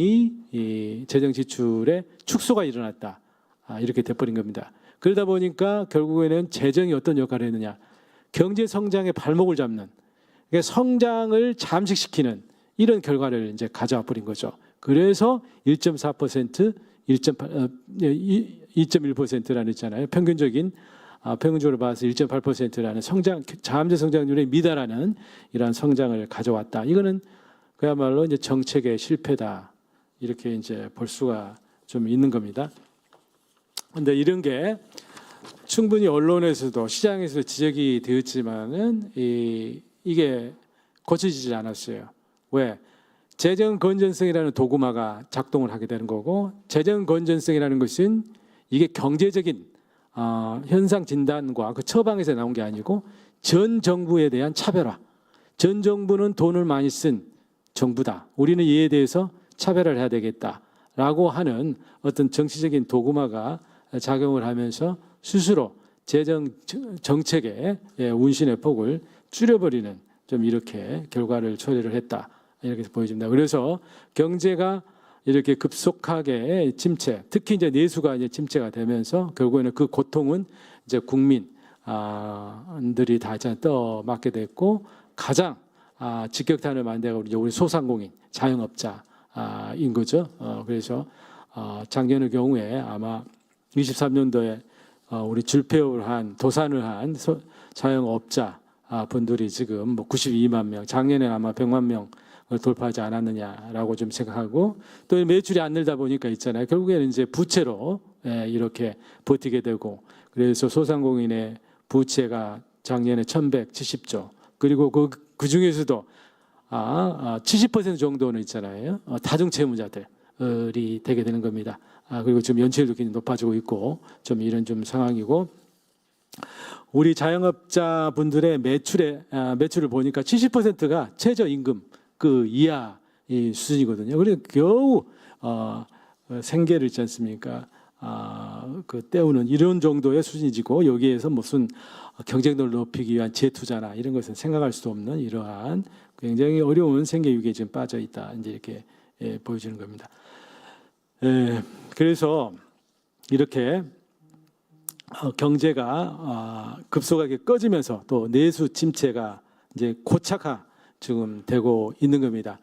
지출의 축소가 일어났다. 이렇게 돼버린 겁니다. 그러다 보니까 결국에는 재정이 어떤 역할을 했느냐. 경제 성장의 발목을 잡는, 그러니까 성장을 잠식시키는 이런 결과를 이제 가져와 버린 거죠. 그래서 1.4%, 2.1%라는 있잖아요. 평균적으로 봐서 1.8%라는 잠재 성장률에 미달하는 이러한 성장을 가져왔다. 이거는 그야말로 이제 정책의 실패다. 이렇게 이제 볼 수가 좀 있는 겁니다. 근데 이런 게 충분히 언론에서도 시장에서 지적이 되었지만은 이게 고쳐지지 않았어요. 왜? 재정 건전성이라는 도구마가 작동을 하게 되는 거고, 재정 건전성이라는 것은 이게 경제적인 현상 진단과 그 처방에서 나온 게 아니고 전 정부에 대한 차별화. 전 정부는 돈을 많이 쓴 정부다. 우리는 이에 대해서 차별을 해야 되겠다라고 하는 어떤 정치적인 도구마가 작용을 하면서 스스로 재정 정책의 운신의 폭을 줄여버리는 좀 이렇게 결과를 초래를 했다. 이렇게 보여집니다. 그래서 경제가 이렇게 급속하게 침체, 특히 이제 내수가 이제 침체가 되면서 결국에는 그 고통은 이제 국민들이 다 떠맡게 됐고, 가장 직격탄을 맞은 데가 우리 소상공인, 자영업자인 거죠. 그래서 작년의 경우에 아마 23년도에 우리 줄폐업을 한 도산을 한 자영업자 분들이 지금 뭐 92만 명, 작년에 아마 100만 명 돌파하지 않았느냐라고 좀 생각하고, 또 매출이 안 늘다 보니까 있잖아요. 결국에는 이제 부채로 이렇게 버티게 되고, 그래서 소상공인의 부채가 작년에 1,170조, 그리고 그 중에서도 70% 정도는 있잖아요. 다중채무자들이 되게 되는 겁니다. 그리고 지금 연체율도 굉장히 높아지고 있고 좀 이런 좀 상황이고, 우리 자영업자 분들의 매출을 보니까 70%가 최저임금 그 이하 이 수준이거든요. 그래서 겨우 생계를 있지 않습니까? 그 때우는 이런 정도의 수준이고 여기에서 무슨 경쟁력을 높이기 위한 재투자나 이런 것은 생각할 수도 없는 이러한 굉장히 어려운 생계 위기에 지금 빠져 있다 이제 이렇게 보여지는 겁니다. 그래서 이렇게 경제가 급속하게 꺼지면서 또 내수 침체가 이제 고착화 지금 되고 있는 겁니다.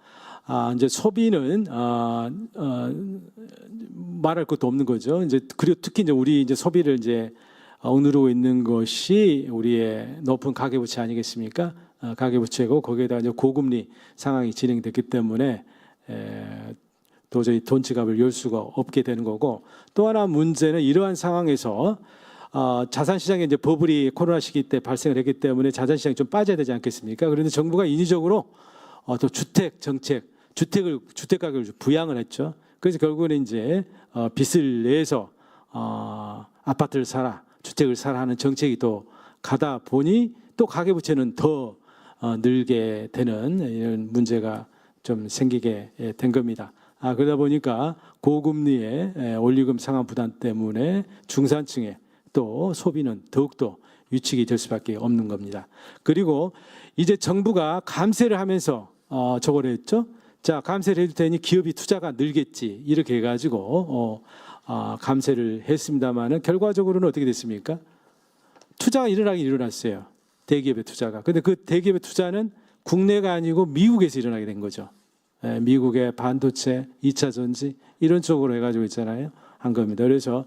이제 소비는 말할 것도 없는 거죠. 이제 그리고 특히 이제 우리 이제 소비를 이제 억누르고 있는 것이 우리의 높은 가계부채 아니겠습니까? 가계부채고 거기에다 이제 고금리 상황이 진행됐기 때문에 도저히 돈 지갑을 열 수가 없게 되는 거고 또 하나 문제는 이러한 상황에서 자산시장에 이제 버블이 코로나 시기 때 발생을 했기 때문에 자산시장이 좀 빠져야 되지 않겠습니까? 그런데 정부가 인위적으로 또 주택 정책, 주택 가격을 부양을 했죠. 그래서 결국은 이제 빚을 내서 아파트를 사라, 주택을 사라 하는 정책이 또 가다 보니 또 가계부채는 더 늘게 되는 이런 문제가 좀 생기게 된 겁니다. 그러다 보니까 고금리의 원리금 상환 부담 때문에 중산층의 또 소비는 더욱더 위축이 될 수밖에 없는 겁니다. 그리고 이제 정부가 감세를 하면서 저걸 했죠. 자, 감세를 해도 되니 기업이 투자가 늘겠지 이렇게 해가지고 감세를 했습니다만은 결과적으로는 어떻게 됐습니까? 투자가 일어나긴 일어났어요. 대기업의 투자가. 근데 그 대기업의 투자는 국내가 아니고 미국에서 일어나게 된 거죠. 미국의 반도체, 2차 전지 이런 쪽으로 해가지고 있잖아요. 한 겁니다. 그래서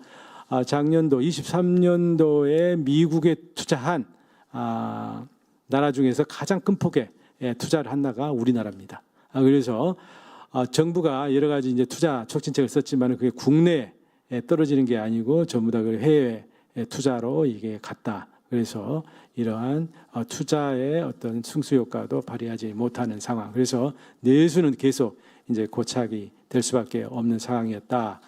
작년도 23년도에 미국에 투자한 나라 중에서 가장 큰 폭의 투자를 한 나라가 우리나라입니다. 그래서 정부가 여러 가지 이제 투자 촉진책을 썼지만 그게 국내에 떨어지는 게 아니고 전부 다 그 해외 투자로 이게 갔다. 그래서 이러한 투자의 어떤 승수 효과도 발휘하지 못하는 상황. 그래서 내수는 계속 이제 고착이 될 수밖에 없는 상황이었다.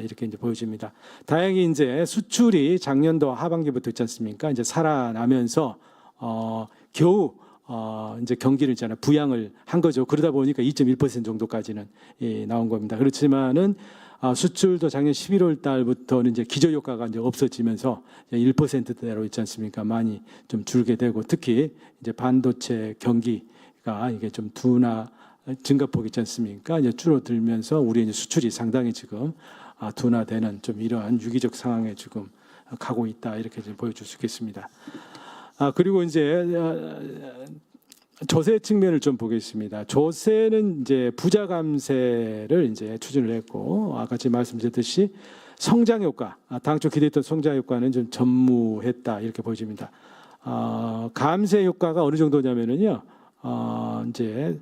이렇게 이제 보여집니다. 다행히 이제 수출이 작년도 하반기부터 있지 않습니까? 이제 살아나면서 겨우 이제 경기를 있잖아요. 부양을 한 거죠. 그러다 보니까 2.1% 정도까지는 나온 겁니다. 그렇지만은 수출도 작년 11월 달부터는 이제 기저 효과가 이제 없어지면서 1%대로 있지 않습니까? 많이 좀 줄게 되고 특히 이제 반도체 경기가 이게 좀 증가폭 있지 않습니까? 이제 줄어들면서 우리 이제 수출이 상당히 지금 둔화되는 좀 이러한 위기적 상황에 지금 가고 있다 이렇게 좀 보여줄 수 있겠습니다. 그리고 이제 조세 측면을 좀 보겠습니다. 조세는 이제 부자 감세를 이제 추진을 했고 아까 제가 말씀드렸듯이 성장 효과, 당초 기대했던 성장 효과는 좀 전무했다 이렇게 보여집니다. 감세 효과가 어느 정도냐면은요, 이제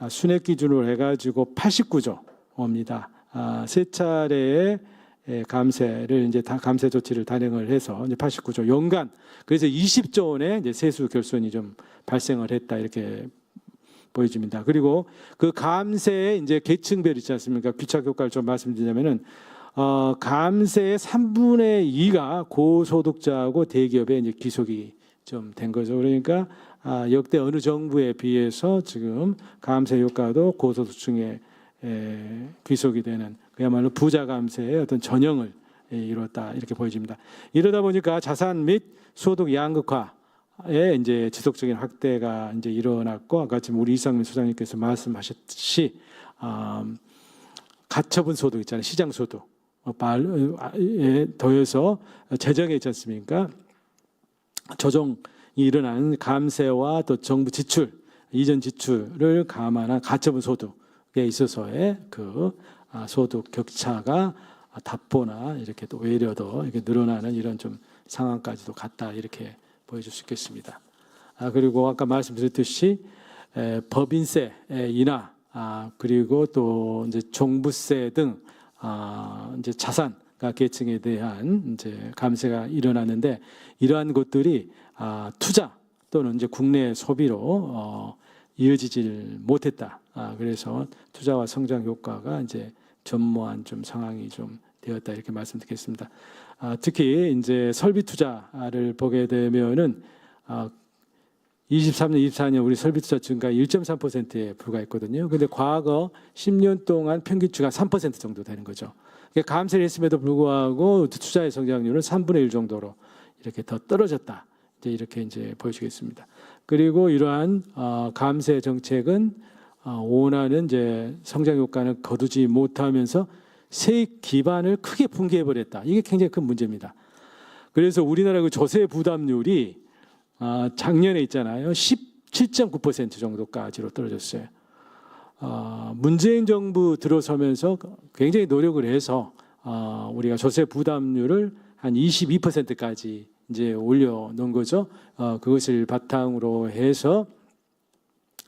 순액 기준으로 해가지고 89조입니다. 세 차례의 감세를 이제 다 감세 조치를 단행을 해서 이제 89조 연간 그래서 20조 원의 이제 세수 결손이 좀 발생을 했다 이렇게 보여집니다. 그리고 그 감세의 이제 계층별 있지 않습니까? 귀착 효과를 좀 말씀드리자면은 감세의 3분의 2가 고소득자하고 대기업에 이제 귀속이 좀 된 거죠. 그러니까 역대 어느 정부에 비해서 지금 감세 효과도 고소득층에 귀속이 되는 그야말로 부자 감세의 어떤 전형을 이뤘다 이렇게 보여집니다. 이러다 보니까 자산 및 소득 양극화의 이제 지속적인 확대가 이제 일어났고 아까 지금 우리 이상민 소장님께서 말씀하셨듯이 가처분 소득 있잖아요. 시장 소득에 더해서 재정에 있지 않습니까? 조정이 일어난 감세와 또 정부 지출, 이전 지출을 감안한 가처분 소득에 있어서의 그 소득 격차가 답보나 이렇게 또 오히려 더 이렇게 늘어나는 이런 좀 상황까지도 갔다 이렇게 보여줄 수 있겠습니다. 그리고 아까 말씀드렸듯이 법인세 인하 그리고 또 이제 종부세 등 이제 자산가 계층에 대한 이제 감세가 일어났는데 이러한 것들이 투자 또는 이제 국내 소비로 이어지질 못했다. 그래서 투자와 성장 효과가 이제 전무한 좀 상황이 좀 되었다 이렇게 말씀드리겠습니다. 특히 이제 설비 투자를 보게 되면은 23년, 24년 우리 설비 투자 증가 1.3%에 불과했거든요. 근데 과거 10년 동안 평균치가 3% 정도 되는 거죠. 감세를 했음에도 불구하고 투자의 성장률은 3분의 1 정도로 이렇게 더 떨어졌다. 이렇게 이제 보여주겠습니다. 그리고 이러한 감세 정책은 원하는 이제 성장 효과는 거두지 못하면서 세액 기반을 크게 붕괴해 버렸다. 이게 굉장히 큰 문제입니다. 그래서 우리나라 그 조세 부담률이 작년에 있잖아요. 17.9% 정도까지로 떨어졌어요. 문재인 정부 들어서면서 굉장히 노력을 해서 우리가 조세 부담률을 한 22%까지 이제 올려놓은 거죠. 그것을 바탕으로 해서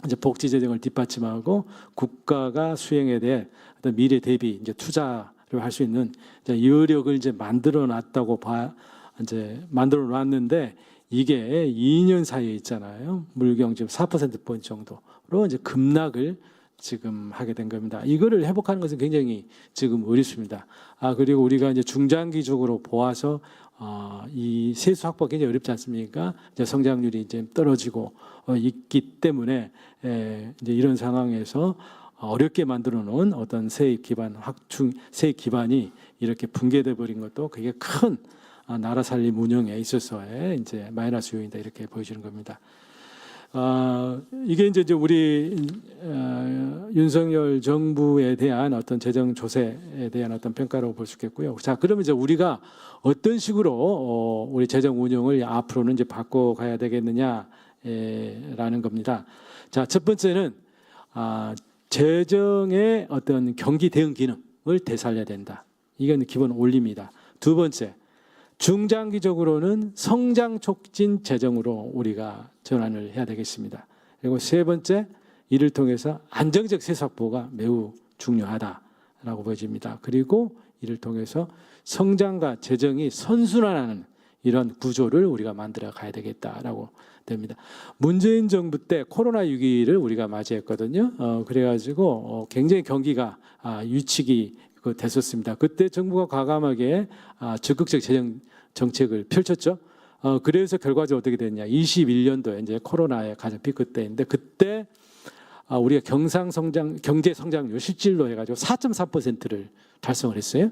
이제 복지 재정을 뒷받침하고 국가가 수행에 대해 어떤 미래 대비 이제 투자를 할 수 있는 이제 여력을 이제 만들어놨다고 이제 만들어놨는데 이게 2년 사이에 있잖아요. 물경 지금 4%포인트 정도로 이제 급락을 지금 하게 된 겁니다. 이거를 회복하는 것은 굉장히 지금 어렵습니다. 그리고 우리가 이제 중장기적으로 보아서 이 세수 확보가 굉장히 어렵지 않습니까? 이제 성장률이 이제 떨어지고 있기 때문에 이제 이런 상황에서 어렵게 만들어 놓은 어떤 세입 기반 확충 세입 기반이 이렇게 붕괴돼 버린 것도 그게 큰 나라 살림 운영에 있어서의 이제 마이너스 요인이다 이렇게 보여지는 겁니다. 이게 이제 우리 윤석열 정부에 대한 어떤 재정 조세에 대한 어떤 평가라고 볼 수 있겠고요. 자, 그러면 이제 우리가 어떤 식으로 우리 재정 운영을 앞으로는 이제 바꿔가야 되겠느냐라는 겁니다. 자, 첫 번째는 재정의 어떤 경기 대응 기능을 되살려야 된다. 이건 기본 원리입니다. 두 번째, 중장기적으로는 성장 촉진 재정으로 우리가 전환을 해야 되겠습니다. 그리고 세 번째, 이를 통해서 안정적 세수 확보가 매우 중요하다라고 보여집니다. 그리고 이를 통해서 성장과 재정이 선순환하는 이런 구조를 우리가 만들어 가야 되겠다라고 됩니다. 문재인 정부 때 코로나 위기를 우리가 맞이했거든요. 그래가지고 굉장히 경기가 위축이 됐었습니다. 그때 정부가 과감하게 적극적 재정 정책을 펼쳤죠. 그래서 결과적으로 어떻게 됐냐? 21년도에 이제 코로나의 가장 피크 때인데 그때 우리가 경제 성장률 실질로 해가지고 4.4%를 달성을 했어요.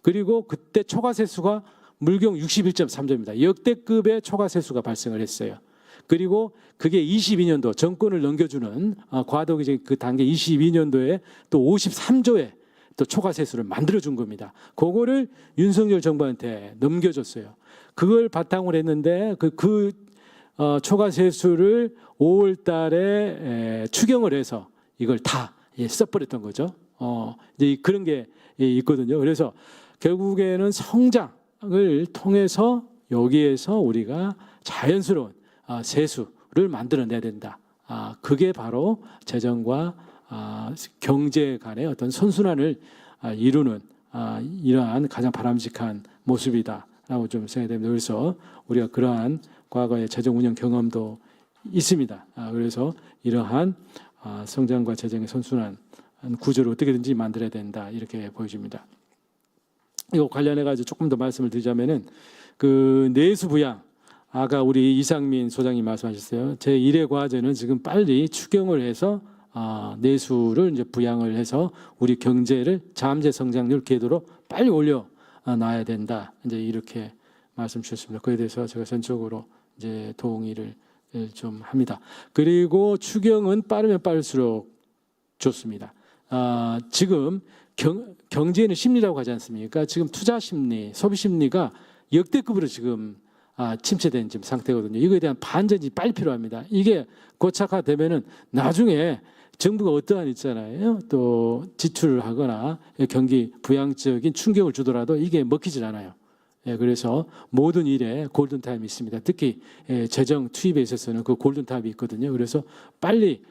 그리고 그때 초과 세수가 물경 61.3조입니다. 역대급의 초과 세수가 발생을 했어요. 그리고 그게 22년도 정권을 넘겨주는 과도기적 그 단계 22년도에 또 53조의 또 초과 세수를 만들어준 겁니다. 그거를 윤석열 정부한테 넘겨줬어요. 그걸 바탕으로 했는데 초과 세수를 5월달에 추경을 해서 이걸 다 써버렸던 거죠. 이제 그런 게 있거든요. 그래서 결국에는 성장을 통해서 여기에서 우리가 자연스러운 세수를 만들어내야 된다. 그게 바로 재정과 경제 간의 어떤 선순환을 이루는 이러한 가장 바람직한 모습이다라고 좀 생각이 됩니다. 그래서 우리가 그러한 과거의 재정 운영 경험도 있습니다. 그래서 이러한 성장과 재정의 선순환 구조를 어떻게든지 만들어야 된다 이렇게 보여집니다. 이거 관련해 가지고 조금 더 말씀을 드리자면은 그 내수 부양 아까 우리 이상민 소장님 말씀하셨어요. 제 1회 과제는 지금 빨리 추경을 해서 내수를 이제 부양을 해서 우리 경제를 잠재 성장률 궤도로 빨리 올려 놔야 된다. 이제 이렇게 말씀 주셨습니다. 그에 대해서 제가 전적으로 이제 동의를 좀 합니다. 그리고 추경은 빠르면 빠를수록 좋습니다. 지금 경제는 심리라고 하지 않습니까? 지금 투자 심리, 소비 심리가 역대급으로 지금 침체된 지금 상태거든요. 이거에 대한 반전이 빨리 필요합니다. 이게 고착화되면은 나중에 정부가 어떠한 있잖아요. 또 지출을 하거나 경기 부양적인 충격을 주더라도 이게 먹히질 않아요. 그래서 모든 일에 골든타임이 있습니다. 특히 재정 투입에 있어서는 그 골든타임이 있거든요. 그래서 빨리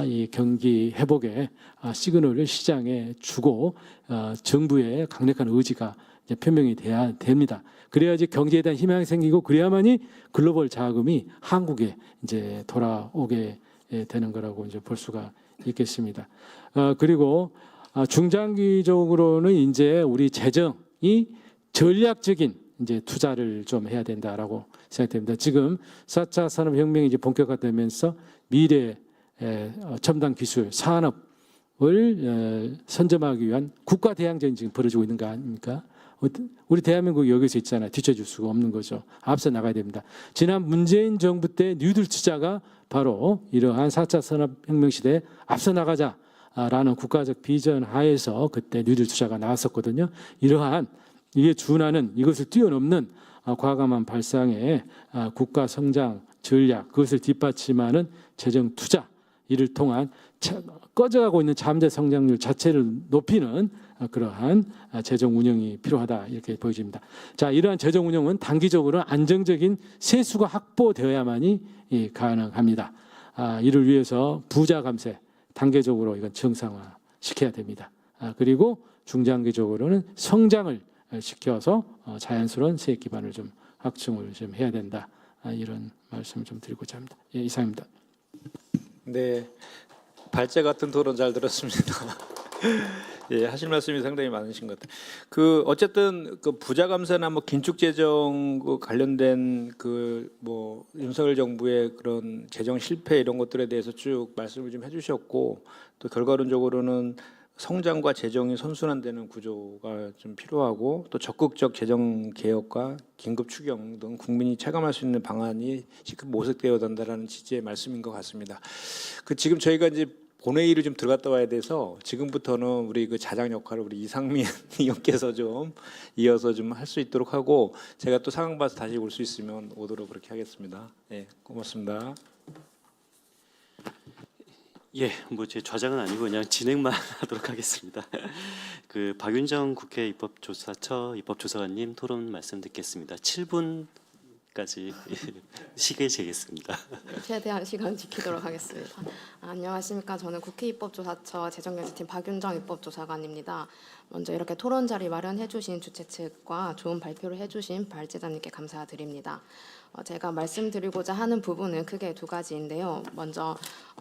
이 경기 회복의 시그널을 시장에 주고 정부의 강력한 의지가 이제 표명이 돼야 됩니다. 그래야지 경제에 대한 희망이 생기고 그래야만이 글로벌 자금이 한국에 이제 돌아오게 되는 거라고 이제 볼 수가 있겠습니다. 그리고 중장기적으로는 이제 우리 재정이 전략적인 이제 투자를 좀 해야 된다라고 생각됩니다. 지금 4차 산업혁명이 이제 본격화되면서 미래 첨단 기술, 산업 선점하기 위한 국가 대항전이 지금 벌어지고 있는 거 아닙니까? 우리 대한민국 여기서 있잖아요. 뒤처질 수가 없는 거죠. 앞서 나가야 됩니다. 지난 문재인 정부 때 뉴딜 투자가 바로 이러한 4차 산업혁명 시대에 앞서 나가자라는 국가적 비전 하에서 그때 뉴딜 투자가 나왔었거든요. 이러한 이게 준하는 이것을 뛰어넘는 과감한 발상의 국가 성장 전략 그것을 뒷받침하는 재정 투자 이를 통한 꺼져가고 있는 잠재 성장률 자체를 높이는 그러한 재정 운영이 필요하다 이렇게 보여집니다. 자, 이러한 재정 운영은 단기적으로 안정적인 세수가 확보되어야만이 가능합니다. 이를 위해서 부자 감세 단계적으로 이건 정상화 시켜야 됩니다. 그리고 중장기적으로는 성장을 시켜서 자연스러운 세액 기반을 좀 확충을 좀 해야 된다. 이런 말씀을 좀 드리고자 합니다. 예, 이상입니다. 네, 발제 같은 토론 잘 들었습니다. 예, 하실 말씀이 상당히 많으신 것 같아요. 어쨌든 부자 감세나 긴축 재정 관련된 윤석열 정부의 그런 재정 실패 이런 것들에 대해서 쭉 말씀을 좀 해주셨고 또 결과론적으로는 성장과 재정이 선순환되는 구조가 좀 필요하고 또 적극적 재정 개혁과 긴급 추경 등 국민이 체감할 수 있는 방안이 시급 모색되어야 된다라는 취지의 말씀인 것 같습니다. 지금 저희가 이제 본회의를 좀 들어갔다 와야 돼서 지금부터는 우리 자장 역할을 우리 이상민 의원께서 좀 이어서 좀 할 수 있도록 하고 제가 또 상황 봐서 다시 올 수 있으면 오도록 그렇게 하겠습니다. 예, 고맙습니다. 예, 제 좌장은 아니고 그냥 진행만 하도록 하겠습니다. 박윤정 국회 입법조사처 입법조사관님 토론 말씀 듣겠습니다. 7분까지 시계 재겠습니다. 최대한 시간 지키도록 하겠습니다. 안녕하십니까. 저는 국회 입법조사처 재정경제팀 박윤정 입법조사관입니다. 먼저 이렇게 토론 자리 마련해 주신 주최 측과 좋은 발표를 해주신 발제자님께 감사드립니다. 제가 말씀드리고자 하는 부분은 크게 두 가지인데요. 먼저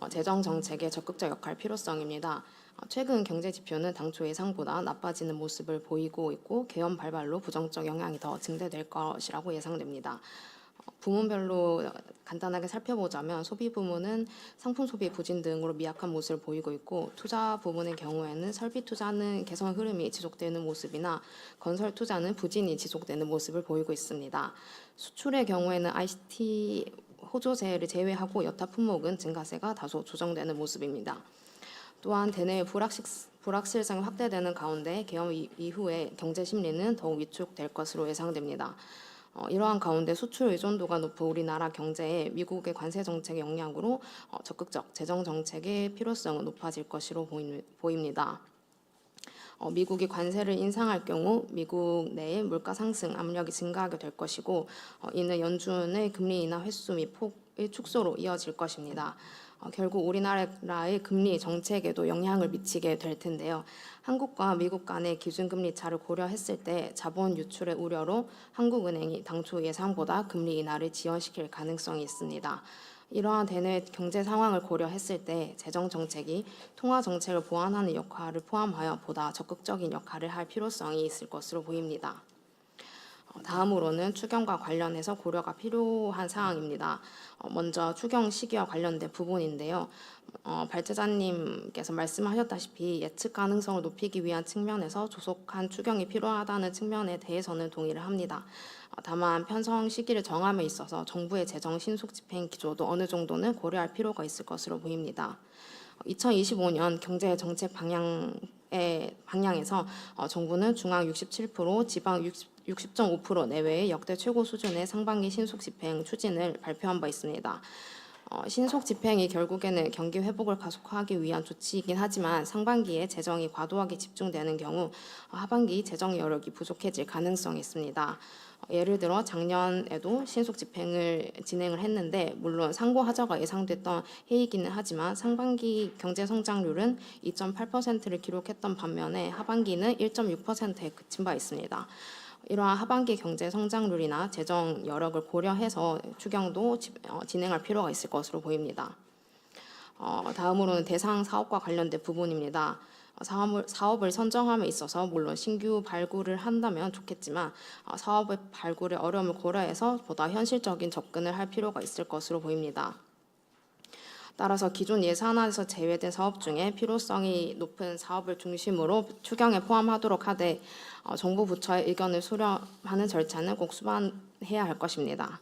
재정 정책의 적극적 역할 필요성입니다. 최근 경제 지표는 당초 예상보다 나빠지는 모습을 보이고 있고 개헌 발발로 부정적 영향이 더 증대될 것이라고 예상됩니다. 부문별로 간단하게 살펴보자면 소비 부문은 상품 소비 부진 등으로 미약한 모습을 보이고 있고 투자 부문의 경우에는 설비 투자는 개선 흐름이 지속되는 모습이나 건설 투자는 부진이 지속되는 모습을 보이고 있습니다. 수출의 경우에는 ICT 호조세를 제외하고 여타 품목은 증가세가 다소 조정되는 모습입니다. 또한 대내외 불확실성이 확대되는 가운데 개헌 이후에 경제 심리는 더욱 위축될 것으로 예상됩니다. 이러한 가운데 수출 의존도가 높은 우리나라 경제에 미국의 관세 정책의 영향으로 적극적 재정 정책의 필요성은 높아질 것으로 보입니다. 미국이 관세를 인상할 경우 미국 내의 물가 상승 압력이 증가하게 될 것이고 이는 연준의 금리 인하 횟수 및 폭의 축소로 이어질 것입니다. 결국 우리나라의 금리 정책에도 영향을 미치게 될 텐데요. 한국과 미국 간의 기준금리 차를 고려했을 때 자본 유출의 우려로 한국은행이 당초 예상보다 금리 인하를 지연시킬 가능성이 있습니다. 이러한 대내 경제 상황을 고려했을 때 재정 정책이 통화 정책을 보완하는 역할을 포함하여 보다 적극적인 역할을 할 필요성이 있을 것으로 보입니다. 다음으로는 추경과 관련해서 고려가 필요한 사항입니다. 먼저 추경 시기와 관련된 부분인데요. 발제자님께서 말씀하셨다시피 예측 가능성을 높이기 위한 측면에서 조속한 추경이 필요하다는 측면에 대해서는 동의를 합니다. 다만 편성 시기를 정함에 있어서 정부의 재정 신속 집행 기조도 어느 정도는 고려할 필요가 있을 것으로 보입니다. 2025년 경제 정책 방향에서 정부는 중앙 67%, 지방 60.5% 내외의 역대 최고 수준의 상반기 신속 집행 추진을 발표한 바 있습니다. 신속 집행이 결국에는 경기 회복을 가속화하기 위한 조치이긴 하지만 상반기에 재정이 과도하게 집중되는 경우 하반기 재정 여력이 부족해질 가능성이 있습니다. 예를 들어 작년에도 신속 집행을 진행을 했는데 물론 상고 하자가 예상됐던 해이기는 하지만 상반기 경제 성장률은 2.8%를 기록했던 반면에 하반기는 1.6%에 그친 바 있습니다. 이러한 하반기 경제 성장률이나 재정 여력을 고려해서 추경도 진행할 필요가 있을 것으로 보입니다. 다음으로는 대상 사업과 관련된 부분입니다. 사업을 선정함에 있어서 물론 신규 발굴을 한다면 좋겠지만 사업의 발굴의 어려움을 고려해서 보다 현실적인 접근을 할 필요가 있을 것으로 보입니다. 따라서 기존 예산안에서 제외된 사업 중에 필요성이 높은 사업을 중심으로 추경에 포함하도록 하되 정부 부처의 의견을 수렴하는 절차는 꼭 수반해야 할 것입니다.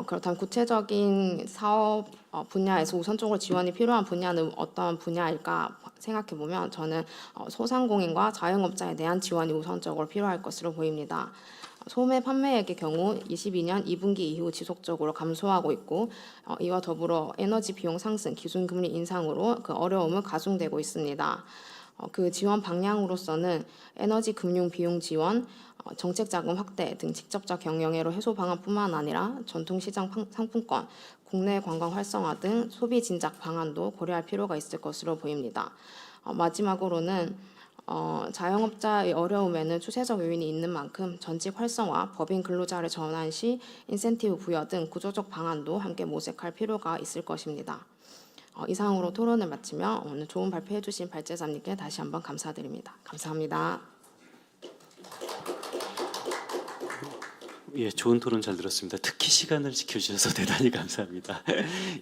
그렇다면 구체적인 사업 분야에서 우선적으로 지원이 필요한 분야는 어떤 분야일까 생각해 보면 저는 소상공인과 자영업자에 대한 지원이 우선적으로 필요할 것으로 보입니다. 소매 판매액의 경우 22년 2분기 이후 지속적으로 감소하고 있고 이와 더불어 에너지 비용 상승, 기준금리 인상으로 그 어려움은 가중되고 있습니다. 그 지원 방향으로서는 에너지 금융 비용 지원, 정책 자금 확대 등 직접적 경영애로 해소 방안뿐만 아니라 전통시장 상품권, 국내 관광 활성화 등 소비 진작 방안도 고려할 필요가 있을 것으로 보입니다. 마지막으로는 자영업자의 어려움에는 추세적 요인이 있는 만큼 전직 활성화, 법인 근로자를 전환 시 인센티브 부여 등 구조적 방안도 함께 모색할 필요가 있을 것입니다. 이상으로 토론을 마치며 오늘 좋은 발표해 주신 발제자님께 다시 한번 감사드립니다. 감사합니다. 예, 좋은 토론 잘 들었습니다. 특히 시간을 지켜주셔서 대단히 감사합니다.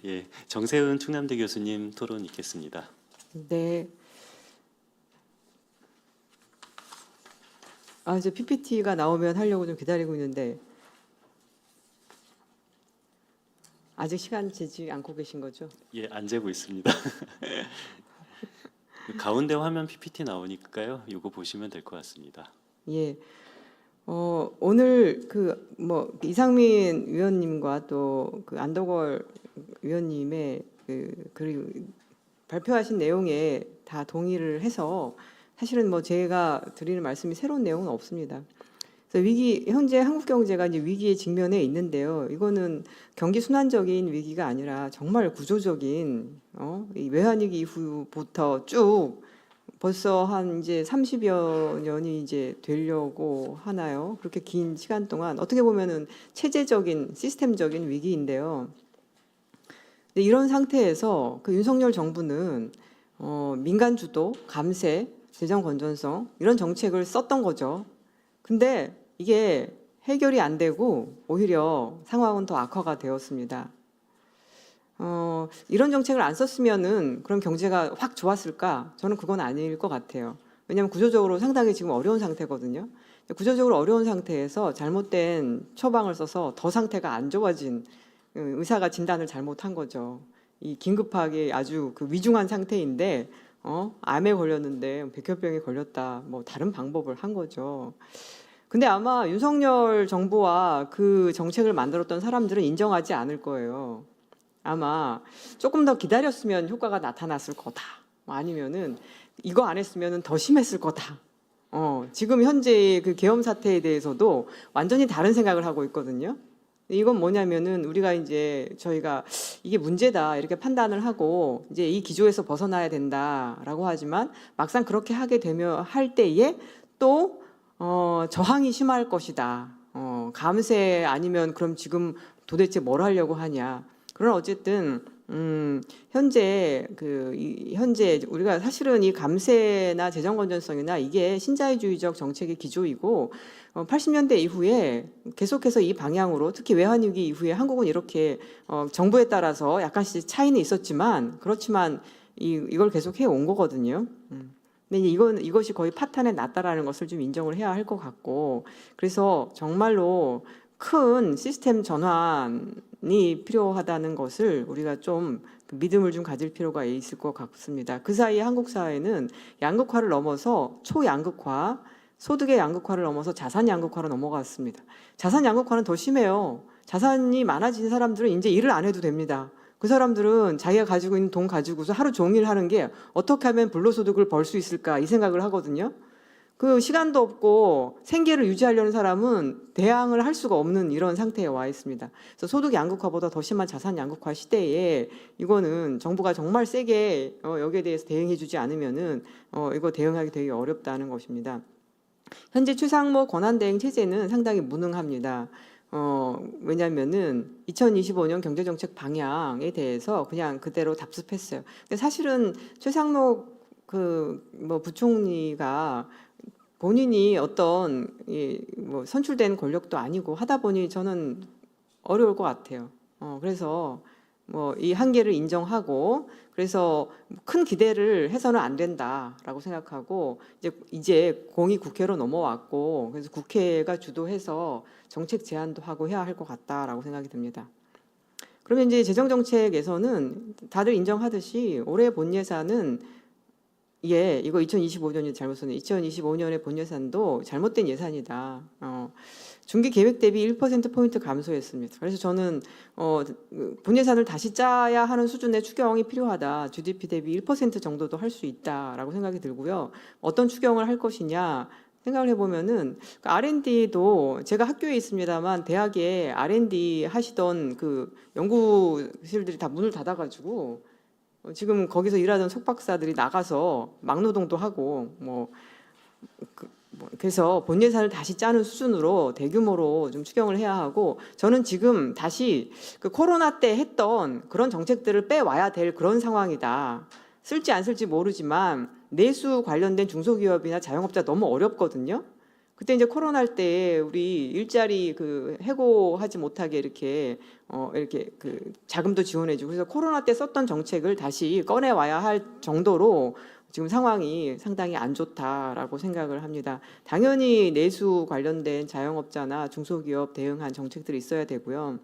예, 정세은 충남대 교수님 토론 있겠습니다. 네. 이제 PPT가 나오면 하려고 좀 기다리고 있는데 아직 시간 재지 않고 계신 거죠? 예, 안 재고 있습니다. 가운데 화면 PPT 나오니까요. 이거 보시면 될 것 같습니다. 예. 오늘 이상민 위원님과 또 그 안덕월 위원님의 그리고 발표하신 내용에 다 동의를 해서 사실은 제가 드리는 말씀이 새로운 내용은 없습니다. 그래서 현재 한국 경제가 이제 위기에 직면해 있는데요. 이거는 경기 순환적인 위기가 아니라 정말 구조적인 이 외환위기 이후부터 쭉 벌써 한 이제 30여 년이 이제 되려고 하나요? 그렇게 긴 시간 동안 어떻게 보면은 체제적인 시스템적인 위기인데요. 근데 이런 상태에서 그 윤석열 정부는 민간 주도, 감세, 재정 건전성 이런 정책을 썼던 거죠. 근데 이게 해결이 안 되고 오히려 상황은 더 악화가 되었습니다. 이런 정책을 안 썼으면은 그럼 경제가 확 좋았을까? 저는 그건 아닐 것 같아요. 왜냐하면 구조적으로 상당히 지금 어려운 상태거든요. 구조적으로 어려운 상태에서 잘못된 처방을 써서 더 상태가 안 좋아진 의사가 진단을 잘못한 거죠. 이 긴급하게 아주 그 위중한 상태인데 암에 걸렸는데 백혈병에 걸렸다. 다른 방법을 한 거죠. 근데 아마 윤석열 정부와 그 정책을 만들었던 사람들은 인정하지 않을 거예요. 아마 조금 더 기다렸으면 효과가 나타났을 거다. 아니면은 이거 안 했으면 더 심했을 거다. 지금 현재의 그 계엄 사태에 대해서도 완전히 다른 생각을 하고 있거든요. 이건 뭐냐면은 우리가 이제 저희가 이게 문제다 이렇게 판단을 하고 이제 이 기조에서 벗어나야 된다라고 하지만 막상 그렇게 하게 되면 할 때에 또 저항이 심할 것이다. 감세 아니면 그럼 지금 도대체 뭘 하려고 하냐. 그러나 어쨌든 현재 우리가 사실은 이 감세나 재정 건전성이나 이게 신자유주의적 정책의 기조이고 80년대 이후에 계속해서 이 방향으로 특히 외환위기 이후에 한국은 이렇게 정부에 따라서 약간씩 차이는 있었지만 그렇지만 이걸 계속 해온 거거든요. 근데 이것이 거의 파탄에 났다라는 것을 좀 인정을 해야 할 것 같고 그래서 정말로 큰 시스템 전환이 필요하다는 것을 우리가 좀 믿음을 좀 가질 필요가 있을 것 같습니다. 그 사이에 한국 사회는 양극화를 넘어서 초양극화, 소득의 양극화를 넘어서 자산 양극화로 넘어갔습니다. 자산 양극화는 더 심해요. 자산이 많아진 사람들은 이제 일을 안 해도 됩니다. 그 사람들은 자기가 가지고 있는 돈 가지고서 하루 종일 하는 게 어떻게 하면 불로소득을 벌 수 있을까 이 생각을 하거든요. 그 시간도 없고 생계를 유지하려는 사람은 대항을 할 수가 없는 이런 상태에 와 있습니다. 그래서 소득 양극화보다 더 심한 자산 양극화 시대에 이거는 정부가 정말 세게 여기에 대해서 대응해주지 않으면은 이거 대응하기 되게 어렵다는 것입니다. 현재 최상목 권한대행 체제는 상당히 무능합니다. 왜냐하면은 2025년 경제정책 방향에 대해서 그냥 그대로 답습했어요. 근데 사실은 최상목 부총리가 본인이 어떤 선출된 권력도 아니고 하다 보니 저는 어려울 것 같아요. 그래서 뭐 이 한계를 인정하고 그래서 큰 기대를 해서는 안 된다라고 생각하고 이제 공이 국회로 넘어왔고 그래서 국회가 주도해서 정책 제안도 하고 해야 할 것 같다라고 생각이 듭니다. 그러면 이제 재정 정책에서는 다들 인정하듯이 올해 본 예산은 이거 2025년이 잘못 썼네. 2025년의 본 예산도 잘못된 예산이다. 중기 계획 대비 1%포인트 감소했습니다. 그래서 저는 본 예산을 다시 짜야 하는 수준의 추경이 필요하다. GDP 대비 1% 정도도 할 수 있다라고 생각이 들고요. 어떤 추경을 할 것이냐 생각을 해보면은 R&D도 제가 학교에 있습니다만 대학에 R&D 하시던 그 연구실들이 다 문을 닫아가지고 지금 거기서 일하던 석박사들이 나가서 막노동도 하고 그래서 본 예산을 다시 짜는 수준으로 대규모로 좀 추경을 해야 하고 저는 지금 다시 그 코로나 때 했던 그런 정책들을 빼와야 될 그런 상황이다. 쓸지 안 쓸지 모르지만 내수 관련된 중소기업이나 자영업자 너무 어렵거든요. 그때 이제 코로나 때 우리 일자리 그 해고하지 못하게 이렇게 그 자금도 지원해주고 그래서 코로나 때 썼던 정책을 다시 꺼내와야 할 정도로 지금 상황이 상당히 안 좋다라고 생각을 합니다. 당연히 내수 관련된 자영업자나 중소기업 대응한 정책들이 있어야 되고요.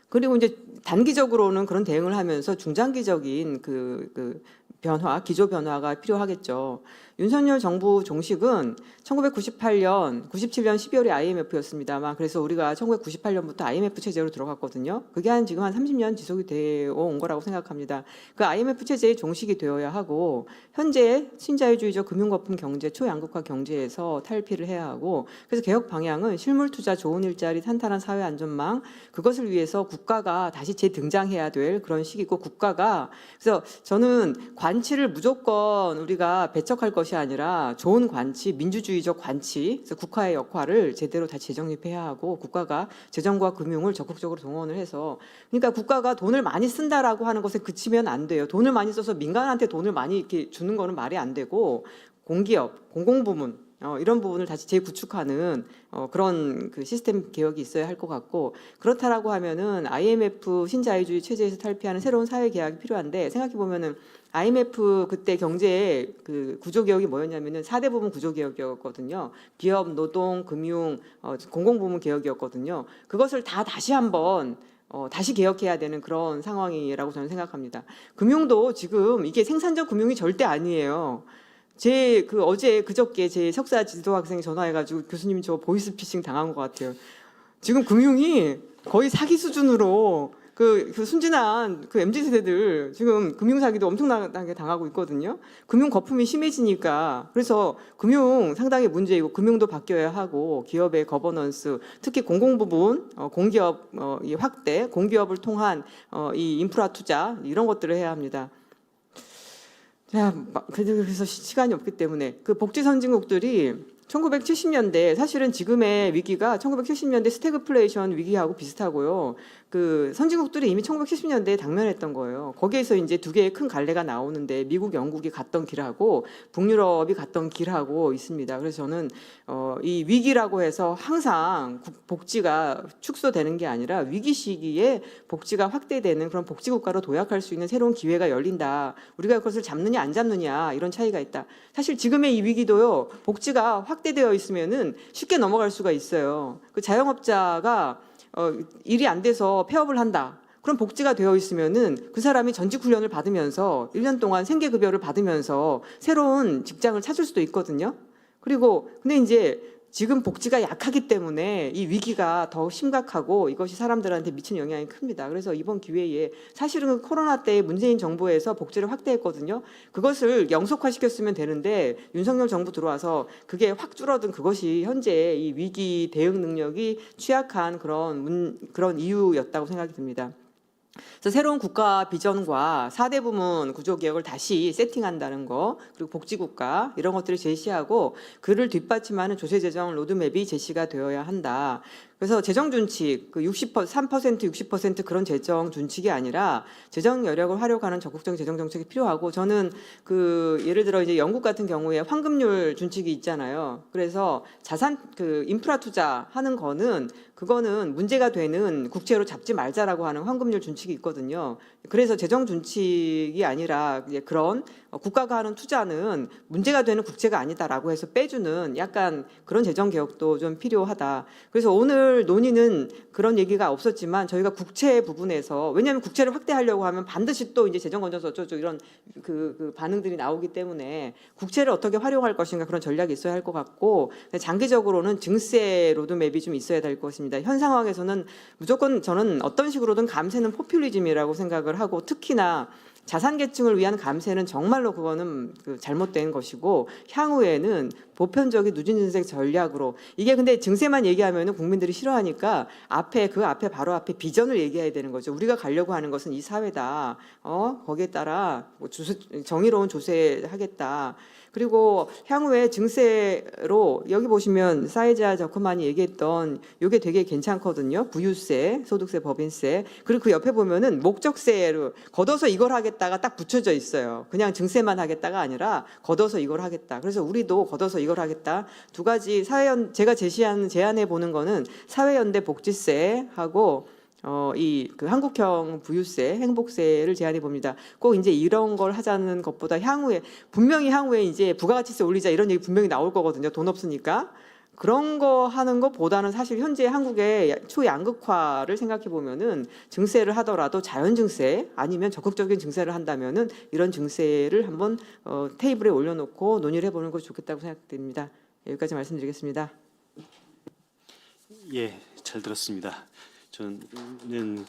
그리고 이제 단기적으로는 그런 대응을 하면서 중장기적인 그 변화, 기조 변화가 필요하겠죠. 윤석열 정부 종식은 1998년, 97년 12월에 IMF였습니다만 그래서 우리가 1998년부터 IMF 체제로 들어갔거든요. 그게 지금 한 30년 지속이 되어 온 거라고 생각합니다. 그 IMF 체제의 종식이 되어야 하고 현재 신자유주의적 금융거품 경제, 초양극화 경제에서 탈피를 해야 하고 그래서 개혁 방향은 실물 투자, 좋은 일자리, 탄탄한 사회 안전망 그것을 위해서 국가가 다시 재등장해야 될 그런 시기고 국가가 그래서 저는 관치를 무조건 우리가 배척할 것이 아니라 좋은 관치, 민주주의적 관치, 그래서 국가의 역할을 제대로 다시 재정립해야 하고 국가가 재정과 금융을 적극적으로 동원을 해서 그러니까 국가가 돈을 많이 쓴다라고 하는 것에 그치면 안 돼요. 돈을 많이 써서 민간한테 돈을 많이 이렇게 주는 거는 말이 안 되고 공기업, 공공부문 이런 부분을 다시 재구축하는 그런 그 시스템 개혁이 있어야 할 것 같고 그렇다라고 하면은 IMF 신자유주의 체제에서 탈피하는 새로운 사회 개혁이 필요한데 생각해 보면은 IMF 그때 경제 그 구조 개혁이 뭐였냐면은 4대 부문 구조 개혁이었거든요. 기업, 노동, 금융, 공공부문 개혁이었거든요. 그것을 다 다시 한번 다시 개혁해야 되는 그런 상황이라고 저는 생각합니다. 금융도 지금 이게 생산적 금융이 절대 아니에요. 어제 그저께 제 석사 지도 학생이 전화해가지고 교수님 저 보이스피싱 당한 것 같아요. 지금 금융이 거의 사기 수준으로 그 순진한 그 MZ 세대들 지금 금융 사기도 엄청나게 당하고 있거든요. 금융 거품이 심해지니까 그래서 금융 상당히 문제이고 금융도 바뀌어야 하고 기업의 거버넌스 특히 공공부문 공기업 이 확대 공기업을 통한 이 인프라 투자 이런 것들을 해야 합니다. 그래서 시간이 없기 때문에 그 복지 선진국들이 1970년대 사실은 지금의 위기가 1970년대 스태그플레이션 위기하고 비슷하고요. 그 선진국들이 이미 1970년대에 당면했던 거예요. 거기에서 이제 두 개의 큰 갈래가 나오는데 미국, 영국이 갔던 길하고 북유럽이 갔던 길하고 있습니다. 그래서 저는 이 위기라고 해서 항상 복지가 축소되는 게 아니라 위기 시기에 복지가 확대되는 그런 복지국가로 도약할 수 있는 새로운 기회가 열린다. 우리가 그것을 잡느냐 안 잡느냐 이런 차이가 있다. 사실 지금의 이 위기도요. 복지가 확대되어 있으면은 쉽게 넘어갈 수가 있어요. 그 자영업자가 일이 안 돼서 폐업을 한다. 그럼 복지가 되어 있으면은 그 사람이 전직 훈련을 받으면서 1년 동안 생계급여를 받으면서 새로운 직장을 찾을 수도 있거든요. 그리고 근데 이제 지금 복지가 약하기 때문에 이 위기가 더 심각하고 이것이 사람들한테 미치는 영향이 큽니다. 그래서 이번 기회에 사실은 코로나 때 문재인 정부에서 복지를 확대했거든요. 그것을 영속화시켰으면 되는데 윤석열 정부 들어와서 그게 확 줄어든 그것이 현재 이 위기 대응 능력이 취약한 그런 이유였다고 생각이 듭니다. 그래서 새로운 국가 비전과 4대 부문 구조 개혁을 다시 세팅한다는 거 그리고 복지국가 이런 것들을 제시하고 그를 뒷받침하는 조세재정 로드맵이 제시가 되어야 한다. 그래서 재정 준칙, 그 3% 60% 그런 재정 준칙이 아니라 재정 여력을 활용하는 적극적인 재정 정책이 필요하고, 저는 그 예를 들어 이제 영국 같은 경우에 환급률 준칙이 있잖아요. 그래서 자산 그 인프라 투자하는 거는 그거는 문제가 되는 국채로 잡지 말자라고 하는 환급률 준칙이 있거든요. 그래서 재정 준칙이 아니라 이제 그런 국가가 하는 투자는 문제가 되는 국채가 아니다라고 해서 빼주는 약간 그런 재정 개혁도 좀 필요하다. 그래서 오늘 논의는 그런 얘기가 없었지만 저희가 국채 부분에서, 왜냐하면 국채를 확대하려고 하면 반드시 또 이제 재정 건전성 어쩌고 이런 그 반응들이 나오기 때문에 국채를 어떻게 활용할 것인가 그런 전략이 있어야 할 것 같고, 장기적으로는 증세 로드맵이 좀 있어야 될 것입니다. 현 상황에서는 무조건 저는 어떤 식으로든 감세는 포퓰리즘이라고 생각을 하고, 특히나 자산 계층을 위한 감세는 정말로 그거는 그 잘못된 것이고, 향후에는 보편적인 누진 증세 전략으로, 이게 근데 증세만 얘기하면은 국민들이 싫어하니까 그 앞에 바로 앞에 비전을 얘기해야 되는 거죠. 우리가 가려고 하는 것은 이 사회다. 거기에 따라 뭐 정의로운 조세하겠다. 그리고 향후에 증세로 여기 보시면 사회자 저크만이 얘기했던 이게 되게 괜찮거든요. 부유세, 소득세, 법인세. 그리고 그 옆에 보면은 목적세로 걷어서 이걸 하겠다가 딱 붙여져 있어요. 그냥 증세만 하겠다가 아니라 걷어서 이걸 하겠다. 그래서 우리도 걷어서 이걸 하겠다. 두 가지 제가 제안해 보는 거는 사회연대 복지세하고 그 한국형 부유세, 행복세를 제안해 봅니다. 꼭 이제 이런 걸 하자는 것보다 분명히 향후에 이제 부가가치세 올리자 이런 얘기 분명히 나올 거거든요. 돈 없으니까. 그런 거 하는 것보다는 사실 현재 한국의 초양극화를 생각해 보면은 증세를 하더라도 자연 증세 아니면 적극적인 증세를 한다면은 이런 증세를 한번 테이블에 올려놓고 논의를 해보는 것이 좋겠다고 생각됩니다. 여기까지 말씀드리겠습니다. 예, 잘 들었습니다. 저는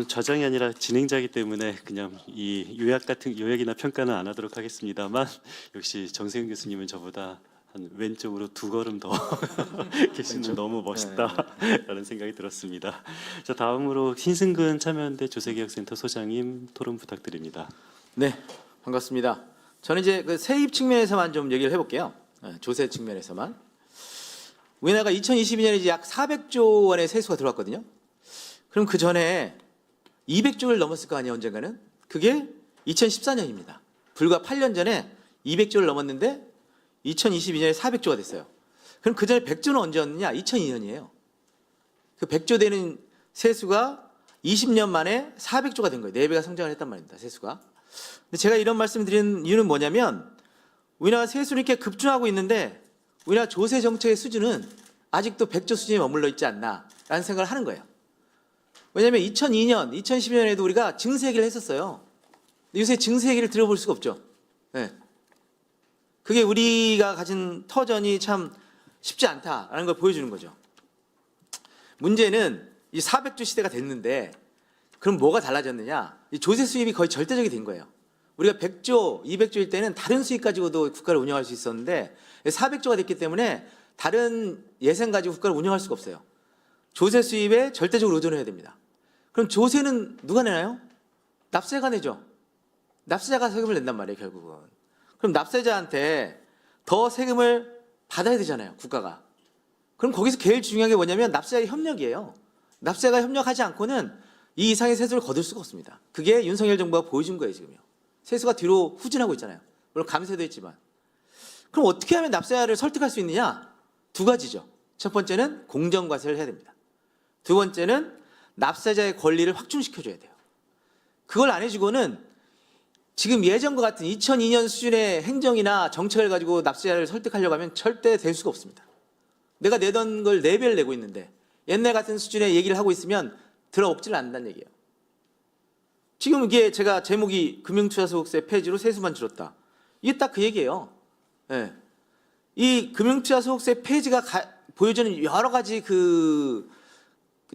저장이 아니라 진행자이기 때문에 그냥 이 요약이나 평가는 안 하도록 하겠습니다만, 역시 정세윤 교수님은 저보다 한 왼쪽으로 2걸음 더 계시는 너무 멋있다라는 생각이 들었습니다. 자, 다음으로 신승근 참여연대 조세개혁센터 소장님 토론 부탁드립니다. 네, 반갑습니다. 저는 이제 그 세입 측면에서만 좀 얘기를 해볼게요. 조세 측면에서만. 우리나라가 2022년에 이제 약 400조 원의 세수가 들어왔거든요. 그럼 그 전에 200조를 넘었을 거 아니에요, 언젠가는? 그게 2014년입니다. 불과 8년 전에 200조를 넘었는데 2022년에 400조가 됐어요. 그럼 그 전에 100조는 언제였느냐? 2002년이에요. 그 100조 되는 세수가 20년 만에 400조가 된 거예요. 4배가 성장을 했단 말입니다, 세수가. 근데 제가 이런 말씀 드리는 이유는 뭐냐면, 우리나라 세수는 이렇게 급증하고 있는데 우리나라 조세 정책의 수준은 아직도 100조 수준에 머물러 있지 않나라는 생각을 하는 거예요. 왜냐하면 2002년, 2012년에도 우리가 증세 얘기를 했었어요. 요새 증세 얘기를 들어볼 수가 없죠. 네. 그게 우리가 가진 터전이 참 쉽지 않다라는 걸 보여주는 거죠. 문제는 이 400조 시대가 됐는데 그럼 뭐가 달라졌느냐? 이 조세 수입이 거의 절대적이 된 거예요. 우리가 100조, 200조일 때는 다른 수익 가지고도 국가를 운영할 수 있었는데 400조가 됐기 때문에 다른 예산 가지고 국가를 운영할 수가 없어요. 조세 수입에 절대적으로 의존해야 됩니다. 그럼 조세는 누가 내나요? 납세자가 내죠. 납세자가 세금을 낸단 말이에요, 결국은. 그럼 납세자한테 더 세금을 받아야 되잖아요, 국가가. 그럼 거기서 제일 중요한 게 뭐냐면 납세자의 협력이에요. 납세자가 협력하지 않고는 이 이상의 세수를 거둘 수가 없습니다. 그게 윤석열 정부가 보여준 거예요, 지금요. 세수가 뒤로 후진하고 있잖아요. 물론 감세도 했지만. 그럼 어떻게 하면 납세자를 설득할 수 있느냐? 2가지죠. 첫 번째는 공정과세를 해야 됩니다. 두 번째는 납세자의 권리를 확충시켜줘야 돼요. 그걸 안 해주고는 지금 예전과 같은 2002년 수준의 행정이나 정책을 가지고 납세자를 설득하려고 하면 절대 될 수가 없습니다. 내가 내던 걸 4배를 내고 있는데 옛날 같은 수준의 얘기를 하고 있으면 들어먹지를 않는다는 얘기예요. 지금 이게 제가 제목이 금융투자소득세 폐지로 세수만 줄었다. 이게 딱 그 얘기예요. 네. 이 금융투자소득세 폐지가 보여주는 여러 가지 그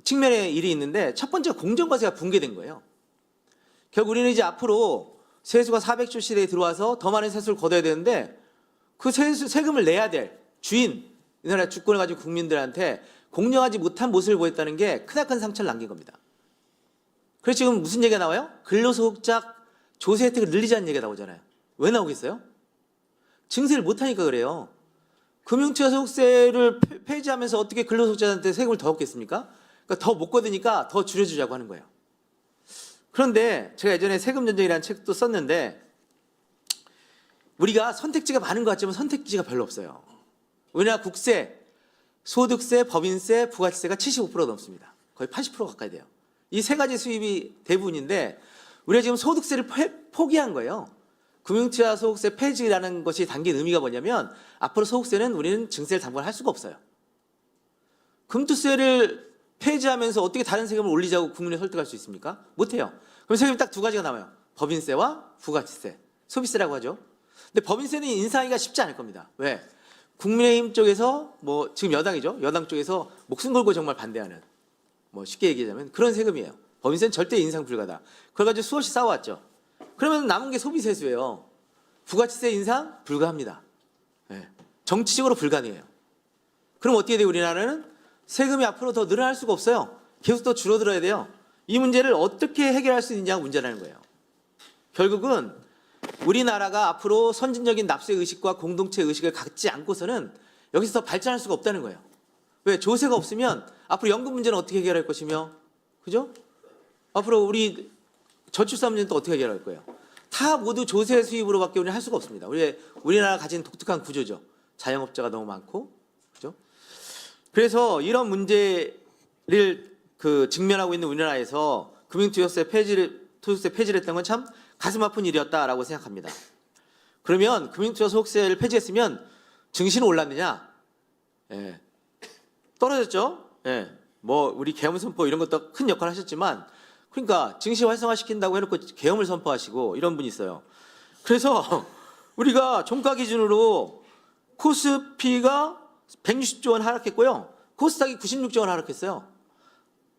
측면의 일이 있는데, 첫 번째가 공정과세가 붕괴된 거예요. 결국 우리는 이제 앞으로 세수가 400조 시대에 들어와서 더 많은 세수를 걷어야 되는데 그 세금을 내야 될 주인, 이 나라 주권을 가진 국민들한테 공정하지 못한 모습을 보였다는 게 크나큰 상처를 남긴 겁니다. 그래서 지금 무슨 얘기가 나와요? 근로소득자 조세 혜택을 늘리자는 얘기가 나오잖아요. 왜 나오겠어요? 증세를 못하니까 그래요. 금융투자소득세를 폐지하면서 어떻게 근로소득자한테 세금을 더 얻겠습니까? 그러니까 더 못 걷으니까 더 줄여주자고 하는 거예요. 그런데 제가 예전에 세금전쟁이라는 책도 썼는데 우리가 선택지가 많은 것 같지만 선택지가 별로 없어요. 우리나라 국세, 소득세, 법인세, 부가세가 75% 넘습니다. 거의 80% 가까이 돼요. 이 세 가지 수입이 대부분인데 우리가 지금 소득세를 포기한 거예요. 금융투자소득세 폐지라는 것이 담긴 의미가 뭐냐면 앞으로 소득세는 우리는 증세를 당분간 할 수가 없어요. 금투세를 폐지하면서 어떻게 다른 세금을 올리자고 국민을 설득할 수 있습니까? 못해요. 그럼 세금이 딱 두 가지가 남아요. 법인세와 부가세, 소비세라고 하죠. 근데 법인세는 인상하기가 쉽지 않을 겁니다. 왜? 국민의힘 쪽에서 뭐 지금 여당이죠. 여당 쪽에서 목숨 걸고 정말 반대하는 뭐 쉽게 얘기하자면 그런 세금이에요. 법인세는 절대 인상 불가다. 그걸 가지고 수없이 싸워왔죠. 그러면 남은 게 소비세수예요. 부가세 인상 불가합니다. 네. 정치적으로 불가능해요. 그럼 어떻게 돼요? 우리나라는 세금이 앞으로 더 늘어날 수가 없어요. 계속 더 줄어들어야 돼요. 이 문제를 어떻게 해결할 수 있느냐가 문제라는 거예요. 결국은 우리나라가 앞으로 선진적인 납세 의식과 공동체 의식을 갖지 않고서는 여기서 더 발전할 수가 없다는 거예요. 왜? 조세가 없으면 앞으로 연금 문제는 어떻게 해결할 것이며, 그죠? 앞으로 우리 저출산 문제는 또 어떻게 해결할 거예요? 다 모두 조세 수입으로밖에 우리는 할 수가 없습니다. 우리나라가 가진 독특한 구조죠. 자영업자가 너무 많고, 그죠? 그래서 이런 문제를 직면하고 있는 우리나라에서 금융투자세 폐지를 했던 건 참 가슴 아픈 일이었다라고 생각합니다. 그러면 금융투자소득세를 폐지했으면 증시는 올랐느냐? 예. 떨어졌죠. 예. 뭐 우리 계엄 선포 이런 것도 큰 역할을 하셨지만, 그러니까 증시 활성화시킨다고 해놓고 계엄을 선포하시고 이런 분이 있어요. 그래서 우리가 종가 기준으로 코스피가 160조 원 하락했고요. 코스닥이 96조 원 하락했어요.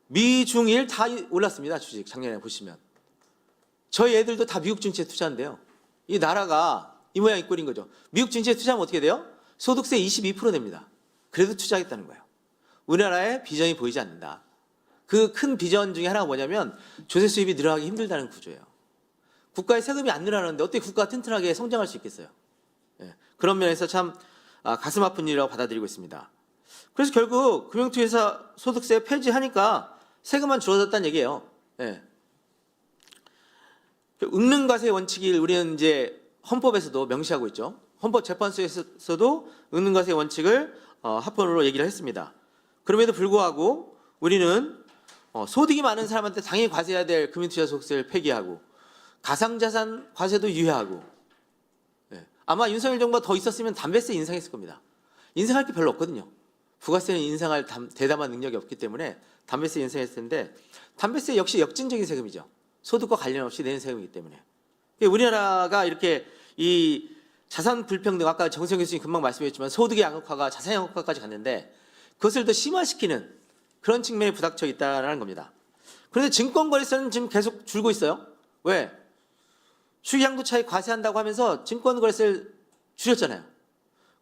미중일 다 올랐습니다. 주식 작년에 보시면. 저희 애들도 다 미국 증시에 투자한대요. 이 나라가 이 모양 이 꼴인 거죠. 미국 증시에 투자하면 어떻게 돼요? 소득세 22% 냅니다. 그래도 투자하겠다는 거예요. 우리나라의 비전이 보이지 않는다. 그 큰 비전 중에 하나가 뭐냐면 조세 수입이 늘어나기 힘들다는 구조예요. 국가의 세금이 안 늘어나는데 어떻게 국가가 튼튼하게 성장할 수 있겠어요? 예. 그런 면에서 참 가슴 아픈 일이라고 받아들이고 있습니다. 그래서 결국 금융투자 소득세 폐지하니까 세금만 줄어들었다는 얘기예요. 예. 응능과세 원칙을 우리는 이제 헌법에서도 명시하고 있죠. 헌법재판소에서도 응능과세 원칙을 합헌으로 얘기를 했습니다. 그럼에도 불구하고 우리는 소득이 많은 사람한테 당연히 과세해야 될 금융투자소득세를 폐기하고 가상자산 과세도 유예하고, 예. 아마 윤석열 정부가 더 있었으면 담배세 인상했을 겁니다. 인상할 게 별로 없거든요. 부가세는 인상할 대담한 능력이 없기 때문에 담배세 인상했을 텐데 담배세 역시 역진적인 세금이죠. 소득과 관련 없이 내는 세금이기 때문에. 우리나라가 이렇게 이 자산 불평등, 아까 정세영 교수님 금방 말씀하셨지만 소득의 양극화가 자산 양극화까지 갔는데 그것을 더 심화시키는 그런 측면이 부닥쳐 있다는 겁니다. 그런데 증권거래세는 지금 계속 줄고 있어요. 왜? 수익양도 차익 과세한다고 하면서 증권거래세를 줄였잖아요.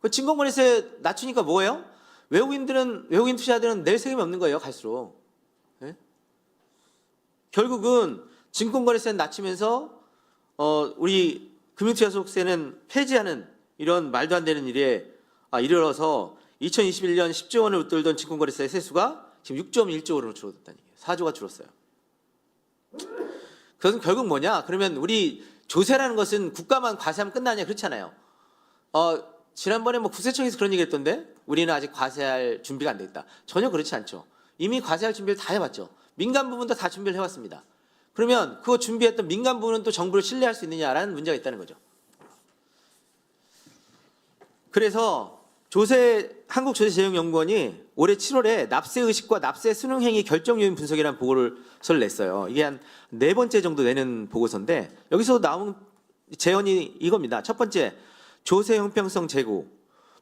그 증권거래세 낮추니까 뭐예요? 외국인 투자자들은 낼 세금이 없는 거예요. 갈수록. 예? 결국은 증권거래세는 낮추면서 우리 금융투자소득세는 폐지하는 이런 말도 안 되는 일에 이르러서 2021년 10조 원을 웃돌던 증권거래세 세수가 지금 6.1조 원으로 줄어들었다는 얘기예요. 4조가 줄었어요. 그것은 결국 뭐냐? 그러면 우리 조세라는 것은 국가만 과세하면 끝나냐? 그렇잖아요. 지난번에 뭐 국세청에서 그런 얘기 했던데 우리는 아직 과세할 준비가 안 돼 있다. 전혀 그렇지 않죠. 이미 과세할 준비를 다 해봤죠. 민간 부분도 다 준비를 해왔습니다. 그러면 그거 준비했던 민간 부분은 또 정부를 신뢰할 수 있느냐라는 문제가 있다는 거죠. 그래서 한국조세재정연구원이 올해 7월에 납세의식과 납세 수능행위 결정요인 분석이라는 보고서를 냈어요. 이게 한 4번째 정도 내는 보고서인데 여기서 나온 제언이 이겁니다. 첫 번째, 조세 형평성 제고.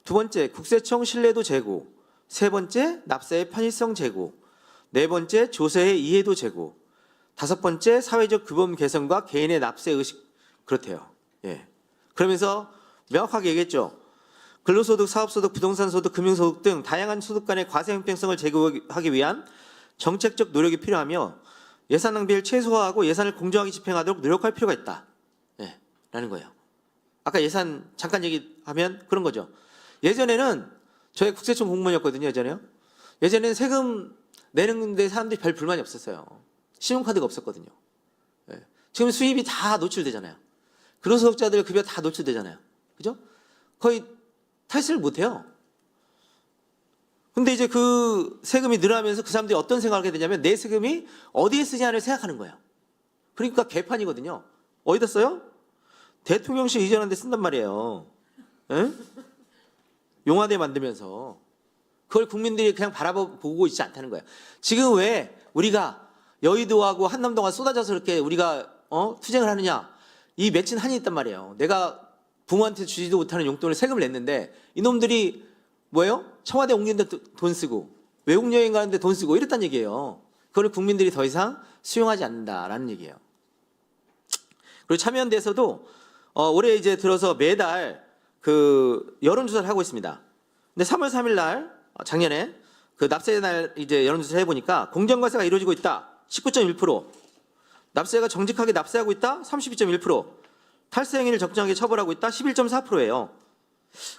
두 번째, 국세청 신뢰도 제고. 세 번째, 납세의 편의성 제고. 네 번째, 조세의 이해도 제고. 다섯 번째, 사회적 규범 개선과 개인의 납세 의식. 그렇대요. 예. 그러면서 명확하게 얘기했죠. 근로소득, 사업소득, 부동산소득, 금융소득 등 다양한 소득 간의 과세 형평성을 제고하기 위한 정책적 노력이 필요하며 예산 낭비를 최소화하고 예산을 공정하게 집행하도록 노력할 필요가 있다. 예. 라는 거예요. 아까 예산 잠깐 얘기하면 그런 거죠. 예전에는 저희 국세청 공무원이었거든요. 예전에는 세금 내는데 사람들이 별 불만이 없었어요. 신용카드가 없었거든요. 예. 지금 수입이 다 노출되잖아요. 근로소득자들 급여 다 노출되잖아요. 그죠? 거의 탈세를 못해요. 근데 이제 그 세금이 늘어나면서 그 사람들이 어떤 생각을 하게 되냐면 내 세금이 어디에 쓰냐를 생각하는 거예요. 그러니까 개판이거든요. 어디다 써요? 대통령실 이전하는 데 쓴단 말이에요. 예? 용화대 만들면서. 그걸 국민들이 그냥 바라보고 있지 않다는 거예요. 지금 왜 우리가 여의도하고 한남동가 쏟아져서 이렇게 우리가 투쟁을 하느냐. 이 맺힌 한이 있단 말이에요. 내가 부모한테 주지도 못하는 용돈을 세금을 냈는데 이놈들이 뭐예요? 청와대 옮기는데 돈 쓰고 외국 여행 가는데 돈 쓰고 이랬단 얘기예요. 그걸 국민들이 더 이상 수용하지 않는다라는 얘기예요. 그리고 참여연대에서도 올해 이제 들어서 매달 그 여론조사를 하고 있습니다. 근데 3월 3일 날 작년에 그 납세 날 이제 여론조사를 해보니까 공정과세가 이루어지고 있다 19.1%, 납세가 정직하게 납세하고 있다 32.1%, 탈세 행위를 적정하게 처벌하고 있다 11.4%예요.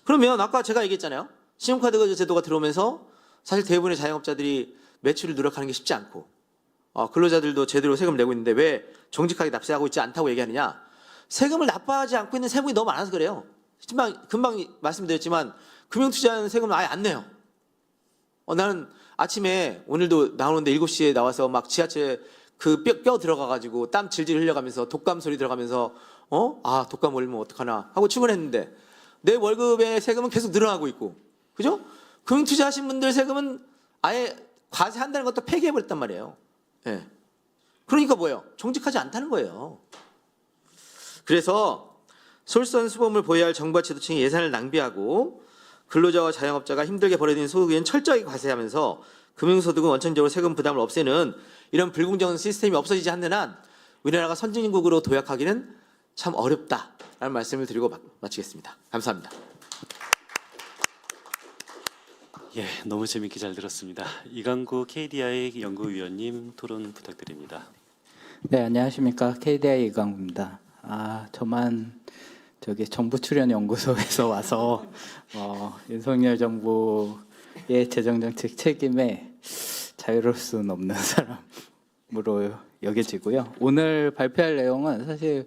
그러면 아까 제가 얘기했잖아요. 신용카드 제도가 들어오면서 사실 대부분의 자영업자들이 매출을 누락하는 게 쉽지 않고 근로자들도 제대로 세금을 내고 있는데 왜 정직하게 납세하고 있지 않다고 얘기하느냐. 세금을 납부하지 않고 있는 세금이 너무 많아서 그래요. 금방 말씀드렸지만 금융투자하는 세금을 아예 안 내요. 나는 아침에 오늘도 나오는데 7시에 나와서 막 지하철에 그 뼈 들어가가지고 땀 질질 흘려가면서 독감 소리 들어가면서 독감 걸리면 어떡하나 하고 출근했는데 내 월급의 세금은 계속 늘어나고 있고, 그죠? 금융투자하신 분들 세금은 아예 과세한다는 것도 폐기해버렸단 말이에요. 예. 그러니까 뭐예요? 정직하지 않다는 거예요. 그래서 솔선수범을 보여야 할 정부와 지도층이 예산을 낭비하고 근로자와 자영업자가 힘들게 벌어들이는 소득에는 철저하게 과세하면서 금융소득은 원천적으로 세금 부담을 없애는 이런 불공정한 시스템이 없어지지 않는 한 우리나라가 선진국으로 도약하기는 참 어렵다라는 말씀을 드리고 마치겠습니다. 감사합니다. 예, 너무 재밌게 잘 들었습니다. 이강구 KDI 연구위원님 토론 부탁드립니다. 네, 안녕하십니까. KDI 이강구입니다. 저만 저기 정부 출연 연구소에서 와서 윤석열 정부의 재정정책 책임에 자유로울 수는 없는 사람으로 여겨지고요. 오늘 발표할 내용은 사실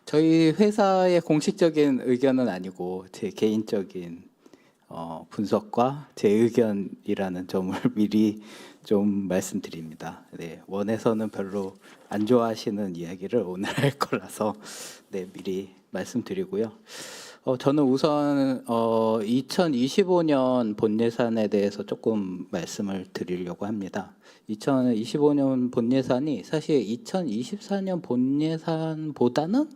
저희 회사의 공식적인 의견은 아니고 제 개인적인 분석과 제 의견이라는 점을 미리 좀 말씀드립니다. 네, 원에서는 별로 안 좋아하시는 이야기를 오늘 할 거라서 네, 미리 말씀드리고요. 저는 우선 2025년 본 예산에 대해서 조금 말씀을 드리려고 합니다. 2025년 본 예산이 사실 2024년 본 예산보다는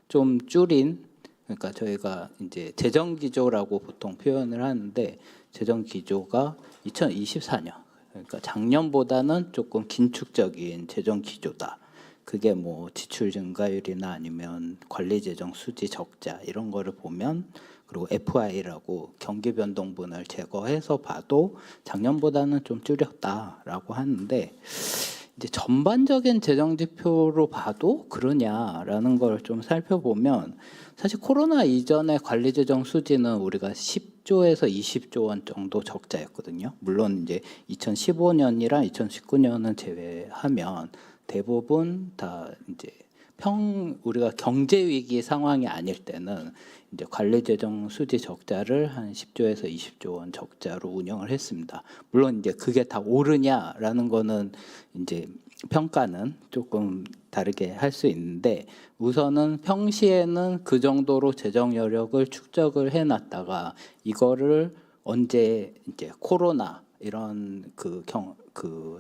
좀 줄인, 그러니까 저희가 이제 재정 기조라고 보통 표현을 하는데 재정 기조가 2024년, 그러니까 작년보다는 조금 긴축적인 재정 기조다. 그게 뭐 지출 증가율이나 아니면 관리 재정 수지 적자 이런 거를 보면, 그리고 FI라고 경기 변동분을 제거해서 봐도 작년보다는 좀 줄였다라고 하는데, 이제 전반적인 재정 지표로 봐도 그러냐라는 걸 좀 살펴보면 사실 코로나 이전의 관리 재정 수지는 우리가 10조에서 20조 원 정도 적자였거든요. 물론 이제 2015년이랑 2019년은 제외하면 대부분 다 이제 우리가 경제 위기 상황이 아닐 때는 이제 관리 재정 수지 적자를 한 10조에서 20조 원 적자로 운영을 했습니다. 물론 이제 그게 다 옳으냐라는 거는 이제 평가는 조금 다르게 할 수 있는데, 우선은 평시에는 그 정도로 재정 여력을 축적을 해놨다가 이거를 언제 이제 코로나 이런 그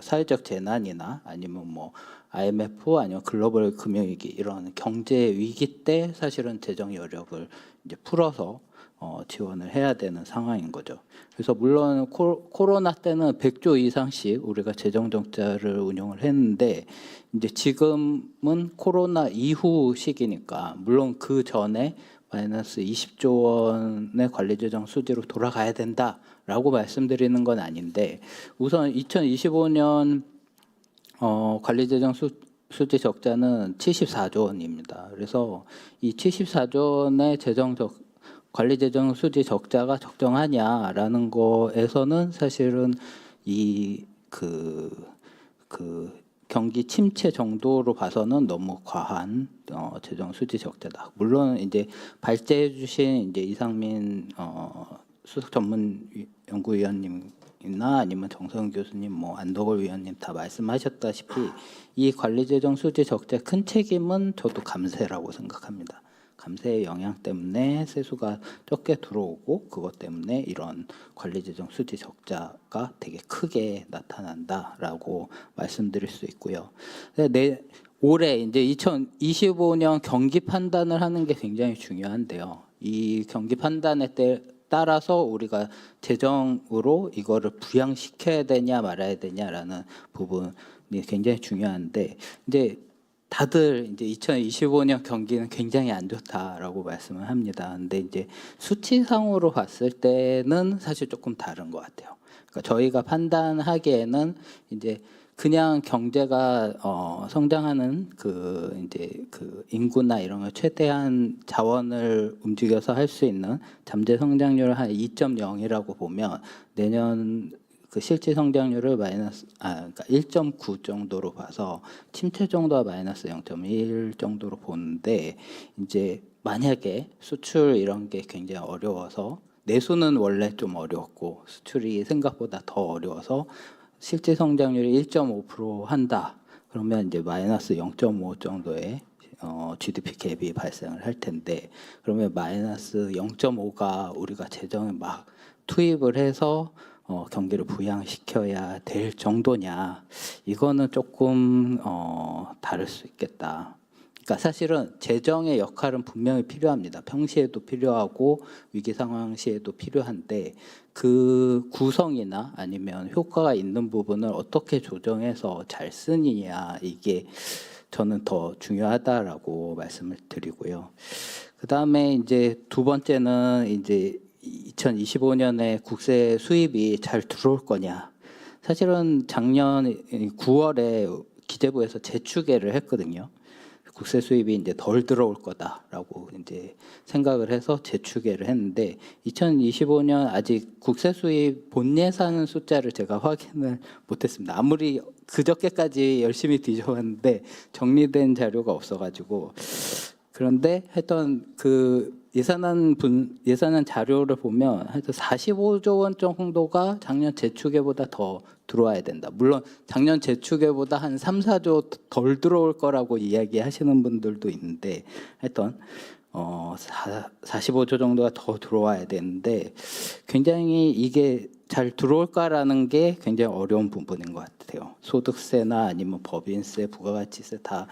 사회적 재난이나 아니면 뭐 IMF 아니면 글로벌 금융위기 이런 경제 위기 때 사실은 재정 여력을 이제 풀어서 지원을 해야 되는 상황인 거죠. 그래서 물론 코로나 때는 100조 이상씩 우리가 재정 적자를 운용을 했는데, 이제 지금은 코로나 이후 시기니까 물론 그 전에 마이너스 20조 원의 관리 재정 수지로 돌아가야 된다라고 말씀드리는 건 아닌데, 우선 2025년 관리 재정 수지 적자는 74조 원입니다. 그래서 이 74조 원의 재정 관리재정 수지 적자가 적정하냐라는 거에서는 사실은 이 경기 침체 정도로 봐서는 너무 과한 재정 수지 적자다. 물론 이제 발제해 주신 이제 이상민 수석 전문 연구위원님이나 아니면 정성 교수님, 뭐 안덕월 위원님 다 말씀하셨다시피 이 관리재정 수지 적자의 큰 책임은 저도 감세라고 생각합니다. 감세의 영향 때문에 세수가 적게 들어오고 그것 때문에 이런 관리재정 수지 적자가 되게 크게 나타난다라고 말씀드릴 수 있고요. 올해 이제 2025년 경기 판단을 하는 게 굉장히 중요한데요. 이 경기 판단에 따라서 우리가 재정으로 이거를 부양시켜야 되냐 말아야 되냐라는 부분이 굉장히 중요한데 이제 다들 이제 2025년 경기는 굉장히 안 좋다라고 말씀을 합니다. 근데 이제 수치상으로 봤을 때는 사실 조금 다른 것 같아요. 그러니까 저희가 판단하기에는 이제 그냥 경제가 성장하는 이제 인구나 이런 걸 최대한 자원을 움직여서 할 수 있는 잠재 성장률을 한 2.0이라고 보면 내년 실질 성장률을 그러니까 1.9 정도로 봐서 침체 정도가 마이너스 0.1 정도로 보는데 이제 만약에 수출 이런 게 굉장히 어려워서 내수는 원래 좀 어려웠고 수출이 생각보다 더 어려워서 실질 성장률이 1.5% 한다. 그러면 이제 마이너스 0.5 정도의 GDP 갭이 발생을 할 텐데 그러면 마이너스 0.5가 우리가 재정에 막 투입을 해서 경기를 부양시켜야 될 정도냐 이거는 조금 다를 수 있겠다. 그러니까 사실은 재정의 역할은 분명히 필요합니다. 평시에도 필요하고 위기 상황 시에도 필요한데 그 구성이나 아니면 효과가 있는 부분을 어떻게 조정해서 잘 쓰느냐 이게 저는 더 중요하다라고 말씀을 드리고요. 그 다음에 이제 두 번째는 이제 2025년에 국세 수입이 잘 들어올 거냐. 사실은 작년 9월에 기재부에서 재추계를 했거든요. 국세 수입이 이제 덜 들어올 거다라고 이제 생각을 해서 재추계를 했는데 2025년 아직 국세 수입 본 예산 숫자를 제가 확인을 못했습니다. 아무리 그저께까지 열심히 뒤져봤는데 정리된 자료가 없어가지고 그런데 하여튼 예산안 자료를 보면 하여튼 45조 원 정도가 작년 재추계보다 더 들어와야 된다. 물론 작년 재추계보다 한 3, 4조 덜 들어올 거라고 이야기하시는 분들도 있는데 하여튼 45조 정도가 더 들어와야 되는데 굉장히 이게 잘 들어올까라는 게 굉장히 어려운 부분인 것 같아요. 소득세나 아니면 법인세, 부가가치세 다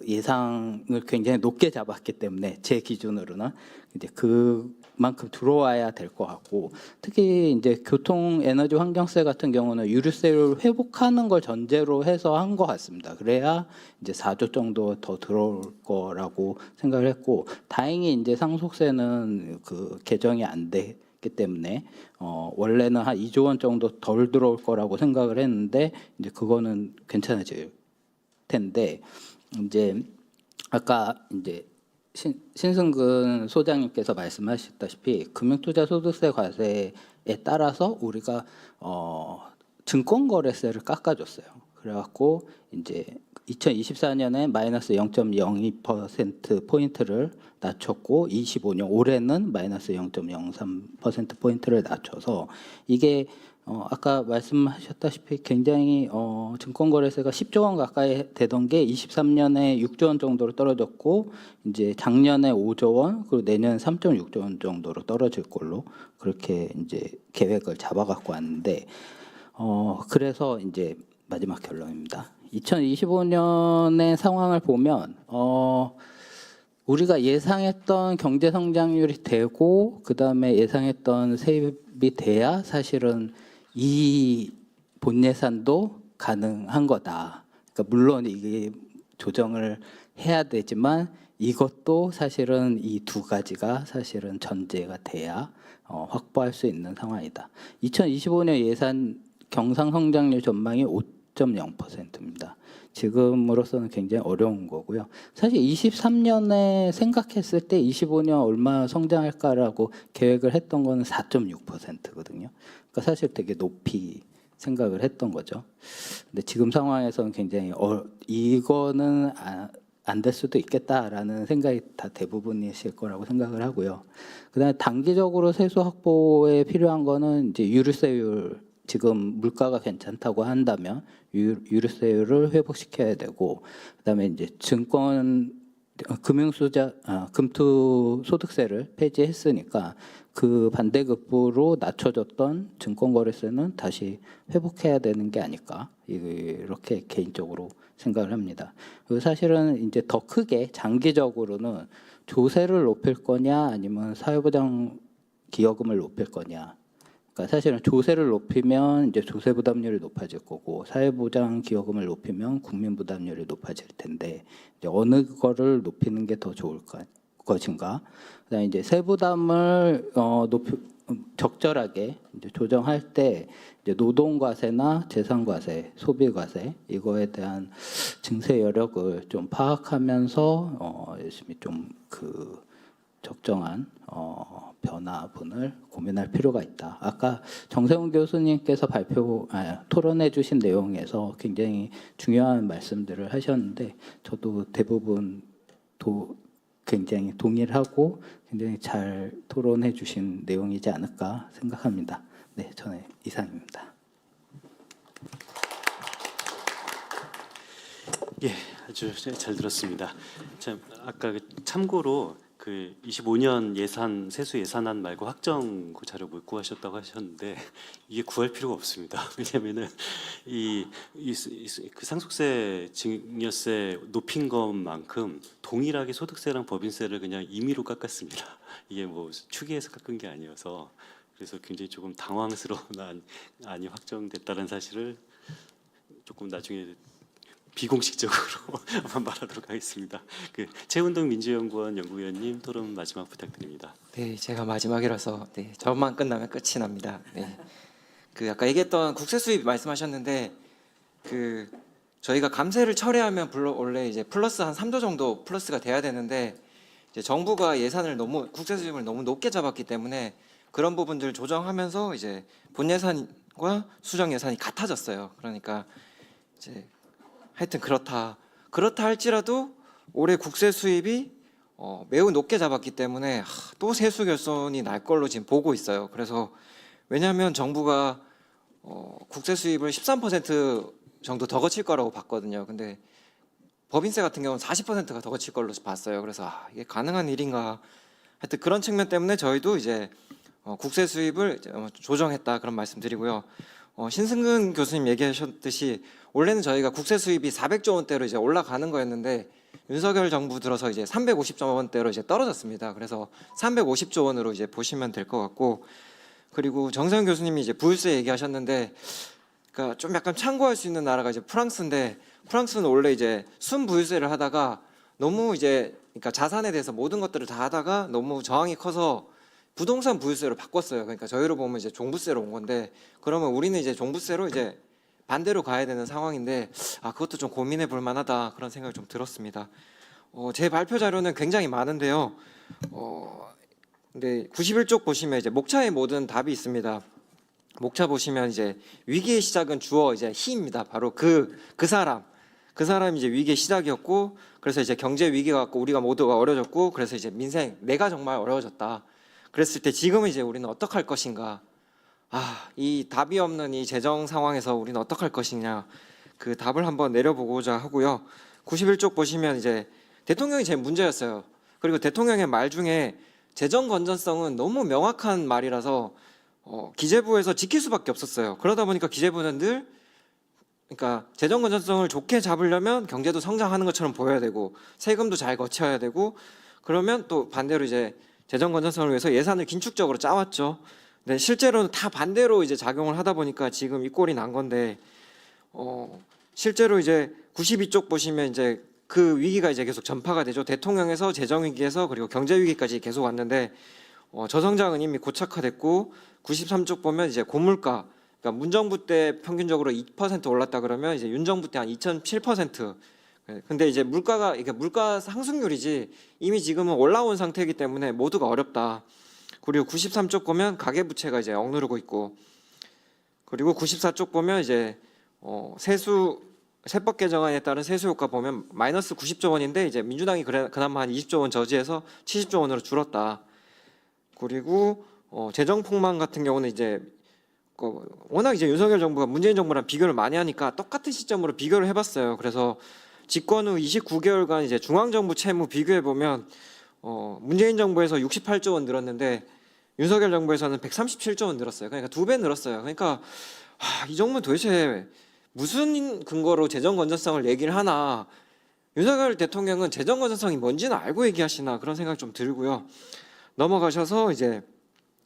예상을 굉장히 높게 잡았기 때문에 제 기준으로는 이제 그만큼 들어와야 될 것 같고 특히 이제 교통, 에너지, 환경세 같은 경우는 유류세를 회복하는 걸 전제로 해서 한 것 같습니다. 그래야 이제 4조 정도 더 들어올 거라고 생각을 했고 다행히 이제 상속세는 개정이 안 됐기 때문에 원래는 한 2조 원 정도 덜 들어올 거라고 생각을 했는데 이제 그거는 괜찮아질 텐데. 이제 아까 이제 신승근 소장님께서 말씀하셨다시피 금융투자소득세 과세에 따라서 우리가 증권거래세를 깎아줬어요. 그래갖고 이제 2024년에 마이너스 0.02% 포인트를 낮췄고 25년 올해는 마이너스 0.03% 포인트를 낮춰서 이게 아까 말씀하셨다시피 굉장히 증권거래세가 10조 원 가까이 되던 게 23년에 6조 원 정도로 떨어졌고 이제 작년에 5조 원 그리고 내년 3.6조 원 정도로 떨어질 걸로 그렇게 이제 계획을 잡아갖고 왔는데 그래서 이제 마지막 결론입니다. 2025년의 상황을 보면 우리가 예상했던 경제 성장률이 되고 그다음에 예상했던 세입이 돼야 사실은 이 본 예산도 가능한 거다. 그러니까 물론 이게 조정을 해야 되지만 이것도 사실은 이 두 가지가 사실은 전제가 돼야 확보할 수 있는 상황이다. 2025년 예산 경상 성장률 전망이 4.0%입니다. 지금으로서는 굉장히 어려운 거고요. 사실 23년에 생각했을 때 25년 얼마 성장할까라고 계획을 했던 거는 4.6%거든요. 그러니까 사실 되게 높이 생각을 했던 거죠. 근데 지금 상황에서는 굉장히 이거는 안 될 수도 있겠다라는 생각이 다 대부분이실 거라고 생각을 하고요. 그다음에 단기적으로 세수 확보에 필요한 거는 이제 유류세율, 지금 물가가 괜찮다고 한다면 유류세율을 회복시켜야 되고, 그다음에 이제 금투소득세를 폐지했으니까 그 반대급부로 낮춰졌던 증권거래세는 다시 회복해야 되는 게 아닐까, 이렇게 개인적으로 생각을 합니다. 그리고 사실은 이제 더 크게 장기적으로는 조세를 높일 거냐 아니면 사회보장 기여금을 높일 거냐. 그러니까 사실은 조세를 높이면 이제 조세 부담률이 높아질 거고, 사회보장 기여금을 높이면 국민 부담률이 높아질 텐데, 이제 어느 거를 높이는 게 더 좋을 것인가? 그다음에 이제 세부담을 적절하게 이제 조정할 때 이제 노동과세나 재산과세, 소비과세 이거에 대한 증세 여력을 좀 파악하면서 열심히 좀 그 적정한 변화분을 고민할 필요가 있다. 아까 정세훈 교수님께서 토론해 주신 내용에서 굉장히 중요한 말씀들을 하셨는데, 저도 대부분 굉장히 동의를 하고 굉장히 잘 토론해 주신 내용이지 않을까 생각합니다. 네, 저는 이상입니다. 예, 아주 잘 들었습니다. 참, 아까 참고로 그 25년 예산 세수 예산안 말고 확정 그 자료 못 구하셨다고 하셨는데, 이게 구할 필요가 없습니다. 왜냐하면은 그 상속세, 증여세 높인 것만큼 동일하게 소득세랑 법인세를 그냥 임의로 깎았습니다. 이게 뭐 추계해서 깎은 게 아니어서, 그래서 굉장히 조금 당황스러운 안이 확정됐다는 사실을 조금 나중에 비공식적으로 말하도록 하겠습니다. 그 최운동 민주연구원 연구위원님 토론 마지막 부탁드립니다. 네, 제가 마지막이라서 네, 저만 끝나면 끝이 납니다. 네. 그 아까 얘기했던 국세 수입 말씀하셨는데, 그 저희가 감세를 철회하면 원래 이제 플러스 한 3조 정도 플러스가 돼야 되는데, 이제 정부가 예산을 국세 수입을 너무 높게 잡았기 때문에 그런 부분들을 조정하면서 이제 본 예산과 수정 예산이 같아졌어요. 그러니까 이제 하여튼 그렇다 할지라도 올해 국세 수입이 매우 높게 잡았기 때문에 또 세수 결손이 날 걸로 지금 보고 있어요. 그래서 왜냐하면 정부가 국세 수입을 13% 정도 더 거칠 거라고 봤거든요. 근데 법인세 같은 경우는 40%가 더 거칠 걸로 봤어요. 그래서 이게 가능한 일인가? 하여튼 그런 측면 때문에 저희도 이제 국세 수입을 조정했다, 그런 말씀드리고요. 신승근 교수님 얘기하셨듯이 원래는 저희가 국세 수입이 400조 원대로 이제 올라가는 거였는데, 윤석열 정부 들어서 이제 350조 원대로 이제 떨어졌습니다. 그래서 350조 원으로 이제 보시면 될 것 같고, 그리고 정세훈 교수님이 이제 부유세 얘기하셨는데, 그러니까 좀 약간 참고할 수 있는 나라가 이제 프랑스인데, 프랑스는 원래 이제 순부유세를 하다가 너무 이제 그러니까 자산에 대해서 모든 것들을 다 하다가 너무 저항이 커서 부동산 부유세로 바꿨어요. 그러니까 저희로 보면 이제 종부세로 온 건데, 그러면 우리는 이제 종부세로 이제 반대로 가야 되는 상황인데, 그것도 좀 고민해 볼 만하다, 그런 생각이 좀 들었습니다. 제 발표 자료는 굉장히 많은데요. 근데 91쪽 보시면 이제 목차의 모든 답이 있습니다. 목차 보시면 이제 위기의 시작은 주어 이제 히입니다. 바로 그 사람이 이제 위기의 시작이었고, 그래서 이제 경제 위기가 왔고 우리가 모두가 어려워졌고, 그래서 이제 민생 내가 정말 어려워졌다. 그랬을 때 지금은 이제 우리는 어떻게 할 것인가? 이 답이 없는 이 재정 상황에서 우리는 어떻게 할 것이냐? 그 답을 한번 내려보고자 하고요. 91쪽 보시면 이제 대통령이 제일 문제였어요. 그리고 대통령의 말 중에 재정 건전성은 너무 명확한 말이라서 기재부에서 지킬 수밖에 없었어요. 그러다 보니까 기재부는 늘 그러니까 재정 건전성을 좋게 잡으려면 경제도 성장하는 것처럼 보여야 되고 세금도 잘 거쳐야 되고, 그러면 또 반대로 이제 재정 건전성을 위해서 예산을 긴축적으로 짜왔죠. 근데 실제로는 다 반대로 이제 작용을 하다 보니까 지금 이 꼴이 난 건데, 실제로 이제 92쪽 보시면 이제 그 위기가 이제 계속 전파가 되죠. 대통령에서 재정 위기에서 그리고 경제 위기까지 계속 왔는데, 저성장은 이미 고착화됐고, 93쪽 보면 이제 고물가 그러니까 문정부 때 평균적으로 2% 올랐다 그러면 이제 윤정부 때 한 2.7%. 근데 이제 물가가 이게 물가 상승률이지 이미 지금은 올라온 상태이기 때문에 모두가 어렵다. 그리고 93쪽 보면 가계부채가 이제 억누르고 있고, 그리고 94쪽 보면 이제 세법 개정안에 따른 세수 효과 보면 마이너스 90조 원인데 이제 민주당이 그나마 한 20조 원 저지해서 70조 원으로 줄었다. 그리고 재정 폭망 같은 경우는 이제 워낙 이제 윤석열 정부가 문재인 정부랑 비교를 많이 하니까 똑같은 시점으로 비교를 해봤어요. 그래서 집권 후 29개월간 이제 중앙정부 채무 비교해 보면 문재인 정부에서 68조 원 늘었는데 윤석열 정부에서는 137조 원 늘었어요. 그러니까 2배 늘었어요. 그러니까 이 정부는 도대체 무슨 근거로 재정 건전성을 얘기를 하나. 윤석열 대통령은 재정 건전성이 뭔지는 알고 얘기하시나 그런 생각이 좀 들고요. 넘어가셔서 이제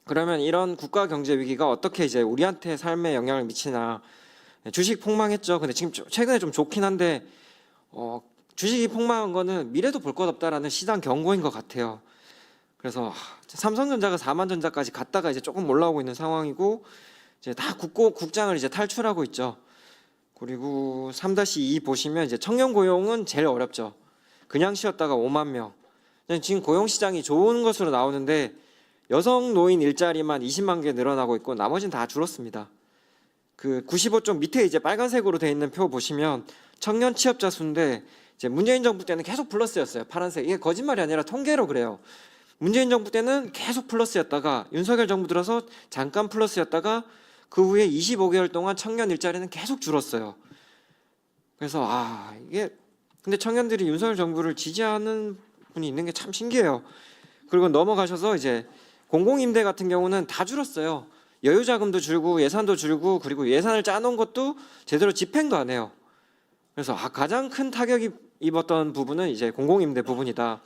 그러면 이런 국가 경제 위기가 어떻게 이제 우리한테 삶에 영향을 미치나. 주식 폭망했죠. 근데 지금 최근에 좀 좋긴 한데 주식이 폭망한 거는 미래도 볼 것 없다라는 시장 경고인 것 같아요. 그래서 삼성전자가 4만 전자까지 갔다가 이제 조금 올라오고 있는 상황이고 이제 다 국장을 이제 탈출하고 있죠. 그리고 3-2 보시면 이제 청년 고용은 제일 어렵죠. 그냥 쉬었다가 5만 명. 지금 고용 시장이 좋은 것으로 나오는데 여성 노인 일자리만 20만 개 늘어나고 있고 나머지는 다 줄었습니다. 그 95쪽 밑에 이제 빨간색으로 되어 있는 표 보시면 청년 취업자 수인데 이제 문재인 정부 때는 계속 플러스였어요. 파란색. 이게 거짓말이 아니라 통계로 그래요. 문재인 정부 때는 계속 플러스였다가 윤석열 정부 들어서 잠깐 플러스였다가 그 후에 25개월 동안 청년 일자리는 계속 줄었어요. 그래서 이게 근데 청년들이 윤석열 정부를 지지하는 분이 있는 게 참 신기해요. 그리고 넘어가셔서 이제 공공임대 같은 경우는 다 줄었어요. 여유자금도 줄고 예산도 줄고 그리고 예산을 짜놓은 것도 제대로 집행도 안 해요. 그래서 가장 큰 타격이 입었던 부분은 이제 공공임대 부분이다.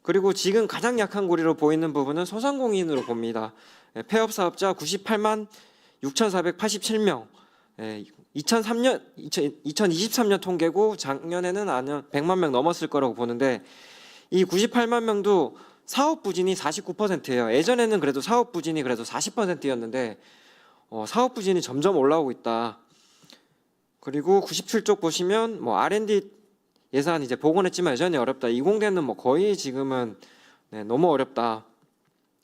그리고 지금 가장 약한 고리로 보이는 부분은 소상공인으로 봅니다. 폐업사업자 98만 6,487명. 2023년 통계고 작년에는 100만 명 넘었을 거라고 보는데 이 98만 명도 사업 부진이 49%예요. 예전에는 그래도 사업 부진이 그래도 40%였는데 사업 부진이 점점 올라오고 있다. 그리고 97쪽 보시면 뭐 R&D 예산 이제 복원했지만 여전히 어렵다. 이공대는 뭐 거의 지금은 너무 어렵다.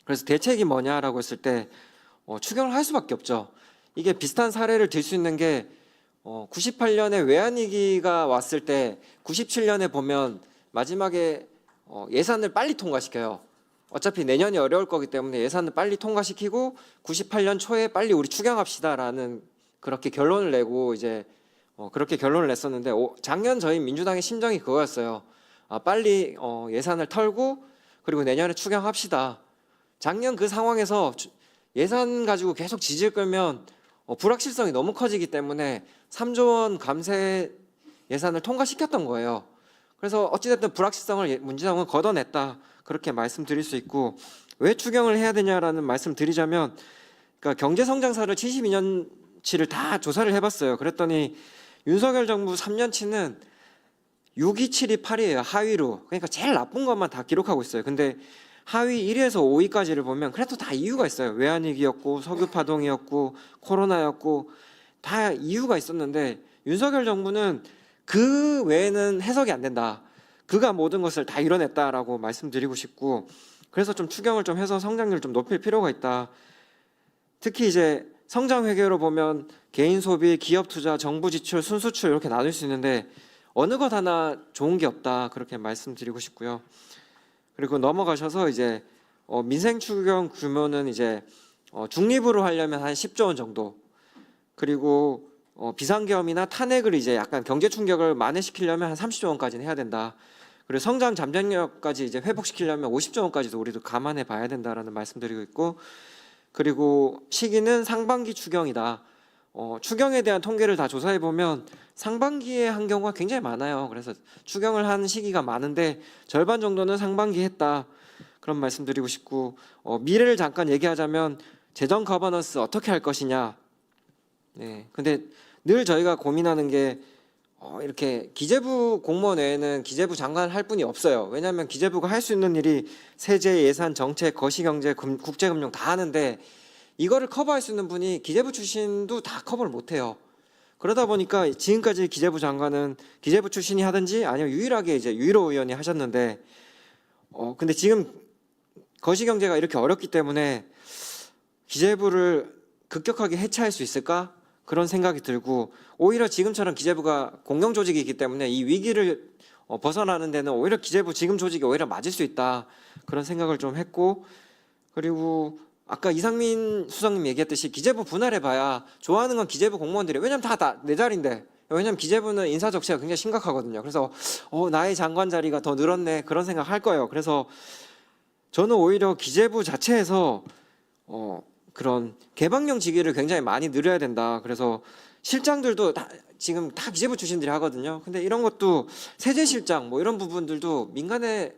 그래서 대책이 뭐냐라고 했을 때 추경을 할 수밖에 없죠. 이게 비슷한 사례를 들 수 있는 게 98년에 외환위기가 왔을 때 97년에 보면 마지막에 예산을 빨리 통과시켜요. 어차피 내년이 어려울 거기 때문에 예산을 빨리 통과시키고 98년 초에 빨리 우리 추경합시다라는 그렇게 결론을 내고 이제 그렇게 결론을 냈었는데 작년 저희 민주당의 심정이 그거였어요. 빨리 예산을 털고 그리고 내년에 추경합시다. 작년 그 상황에서 예산 가지고 계속 지질 끌면 불확실성이 너무 커지기 때문에 3조 원 감세 예산을 통과시켰던 거예요. 그래서 어찌됐든 불확실성을 민주당은 걷어냈다. 그렇게 말씀드릴 수 있고 왜 추경을 해야 되냐라는 말씀 드리자면 그러니까 경제성장사를 72년치를 다 조사를 해봤어요. 그랬더니 윤석열 정부 3년치는 6, 2, 7, 2, 8이에요. 하위로. 그러니까 제일 나쁜 것만 다 기록하고 있어요. 근데 하위 1위에서 5위까지를 보면 그래도 다 이유가 있어요. 외환위기였고 석유파동이었고 코로나였고 다 이유가 있었는데 윤석열 정부는 그 외에는 해석이 안 된다. 그가 모든 것을 다 이뤄냈다라고 말씀드리고 싶고 그래서 좀 추경을 좀 해서 성장률을 좀 높일 필요가 있다. 특히 이제 성장 회계로 보면 개인 소비, 기업 투자, 정부 지출, 순수출 이렇게 나눌 수 있는데 어느 것 하나 좋은 게 없다. 그렇게 말씀드리고 싶고요. 그리고 넘어가셔서 이제 민생 추경 규모는 이제 중립으로 하려면 한 10조 원 정도. 그리고 비상계엄이나 탄핵을 이제 약간 경제 충격을 만회시키려면 한 30조 원까지는 해야 된다. 그리고 성장 잠재력까지 이제 회복시키려면 50조 원까지도 우리도 감안해 봐야 된다라는 말씀드리고 있고 그리고 시기는 상반기 추경이다. 추경에 대한 통계를 다 조사해 보면 상반기에 한 경우가 굉장히 많아요. 그래서 추경을 한 시기가 많은데 절반 정도는 상반기 했다. 그런 말씀드리고 싶고 미래를 잠깐 얘기하자면 재정 거버넌스 어떻게 할 것이냐. 네. 근데 늘 저희가 고민하는 게 이렇게 기재부 공무원 외에는 기재부 장관 할 분이 없어요. 왜냐하면 기재부가 할 수 있는 일이 세제, 예산, 정책, 거시경제, 국제금융 다 하는데 이거를 커버할 수 있는 분이 기재부 출신도 다 커버를 못해요. 그러다 보니까 지금까지 기재부 장관은 기재부 출신이 하든지 아니면 유일하게 이제 유일호 의원이 하셨는데 근데 지금 거시경제가 이렇게 어렵기 때문에 기재부를 급격하게 해체할 수 있을까? 그런 생각이 들고 오히려 지금처럼 기재부가 공영 조직이기 때문에 이 위기를 벗어나는 데는 오히려 기재부 지금 조직이 오히려 맞을 수 있다. 그런 생각을 좀 했고 그리고 아까 이상민 수석님 얘기했듯이 기재부 분할해봐야 좋아하는 건 기재부 공무원들이 왜냐면 다 내 자리인데 왜냐면 기재부는 인사 적체가 굉장히 심각하거든요. 그래서 나의 장관 자리가 더 늘었네 그런 생각 할 거예요. 그래서 저는 오히려 기재부 자체에서 그런 개방형 직위를 굉장히 많이 늘려야 된다. 그래서 실장들도 지금 다 기재부 출신들이 하거든요. 근데 이런 것도 세제실장 뭐 이런 부분들도 민간에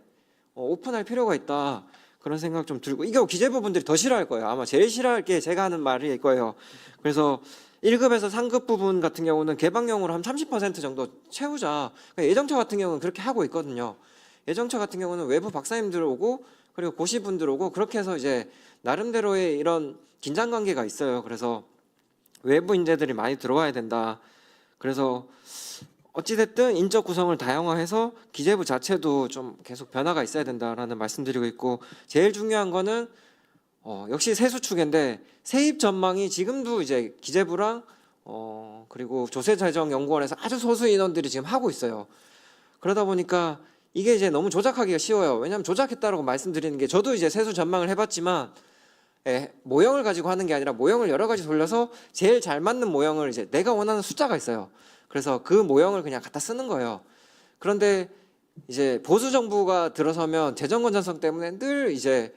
오픈할 필요가 있다. 그런 생각 좀 들고 이거 기재부 분들이 더 싫어할 거예요. 아마 제일 싫어할 게 제가 하는 말일 거예요. 그래서 1급에서 3급 부분 같은 경우는 개방형으로 한 30% 정도 채우자. 예정처 같은 경우는 그렇게 하고 있거든요. 예정처 같은 경우는 외부 박사님들 오고 그리고 고시분들 오고 그렇게 해서 이제 나름대로의 이런 긴장 관계가 있어요. 그래서 외부 인재들이 많이 들어와야 된다. 그래서 어찌됐든 인적 구성을 다양화해서 기재부 자체도 좀 계속 변화가 있어야 된다라는 말씀드리고 있고 제일 중요한 거는 역시 세수축인데 세입 전망이 지금도 이제 기재부랑 그리고 조세재정연구원에서 아주 소수 인원들이 지금 하고 있어요. 그러다 보니까 이게 이제 너무 조작하기가 쉬워요. 왜냐하면 조작했다라고 말씀드리는 게 저도 이제 세수 전망을 해봤지만 모형을 가지고 하는 게 아니라 모형을 여러 가지 돌려서 제일 잘 맞는 모형을 이제 내가 원하는 숫자가 있어요. 그래서 그 모형을 그냥 갖다 쓰는 거예요. 그런데 이제 보수 정부가 들어서면 재정 건전성 때문에 늘 이제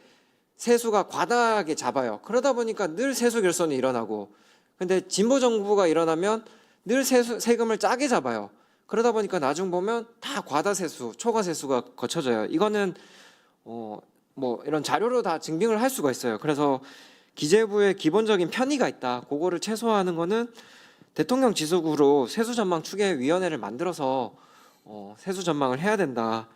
세수가 과다하게 잡아요. 그러다 보니까 늘 세수 결손이 일어나고 근데 진보 정부가 일어나면 늘 세금을 짜게 잡아요. 그러다 보니까 나중 보면 다 과다 세수, 초과 세수가 거쳐져요. 이거는 뭐 이런 자료로 다 증빙을 할 수가 있어요. 그래서 기재부의 기본적인 편의가 있다. 그거를 최소화하는 거는 대통령 지속으로 세수 전망 추계 위원회를 만들어서 세수 전망을 해야 된다.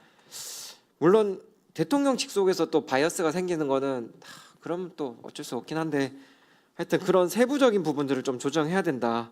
물론 대통령 직속에서 또 바이어스가 생기는 거는 그럼 또 어쩔 수 없긴 한데 하여튼 그런 세부적인 부분들을 좀 조정해야 된다.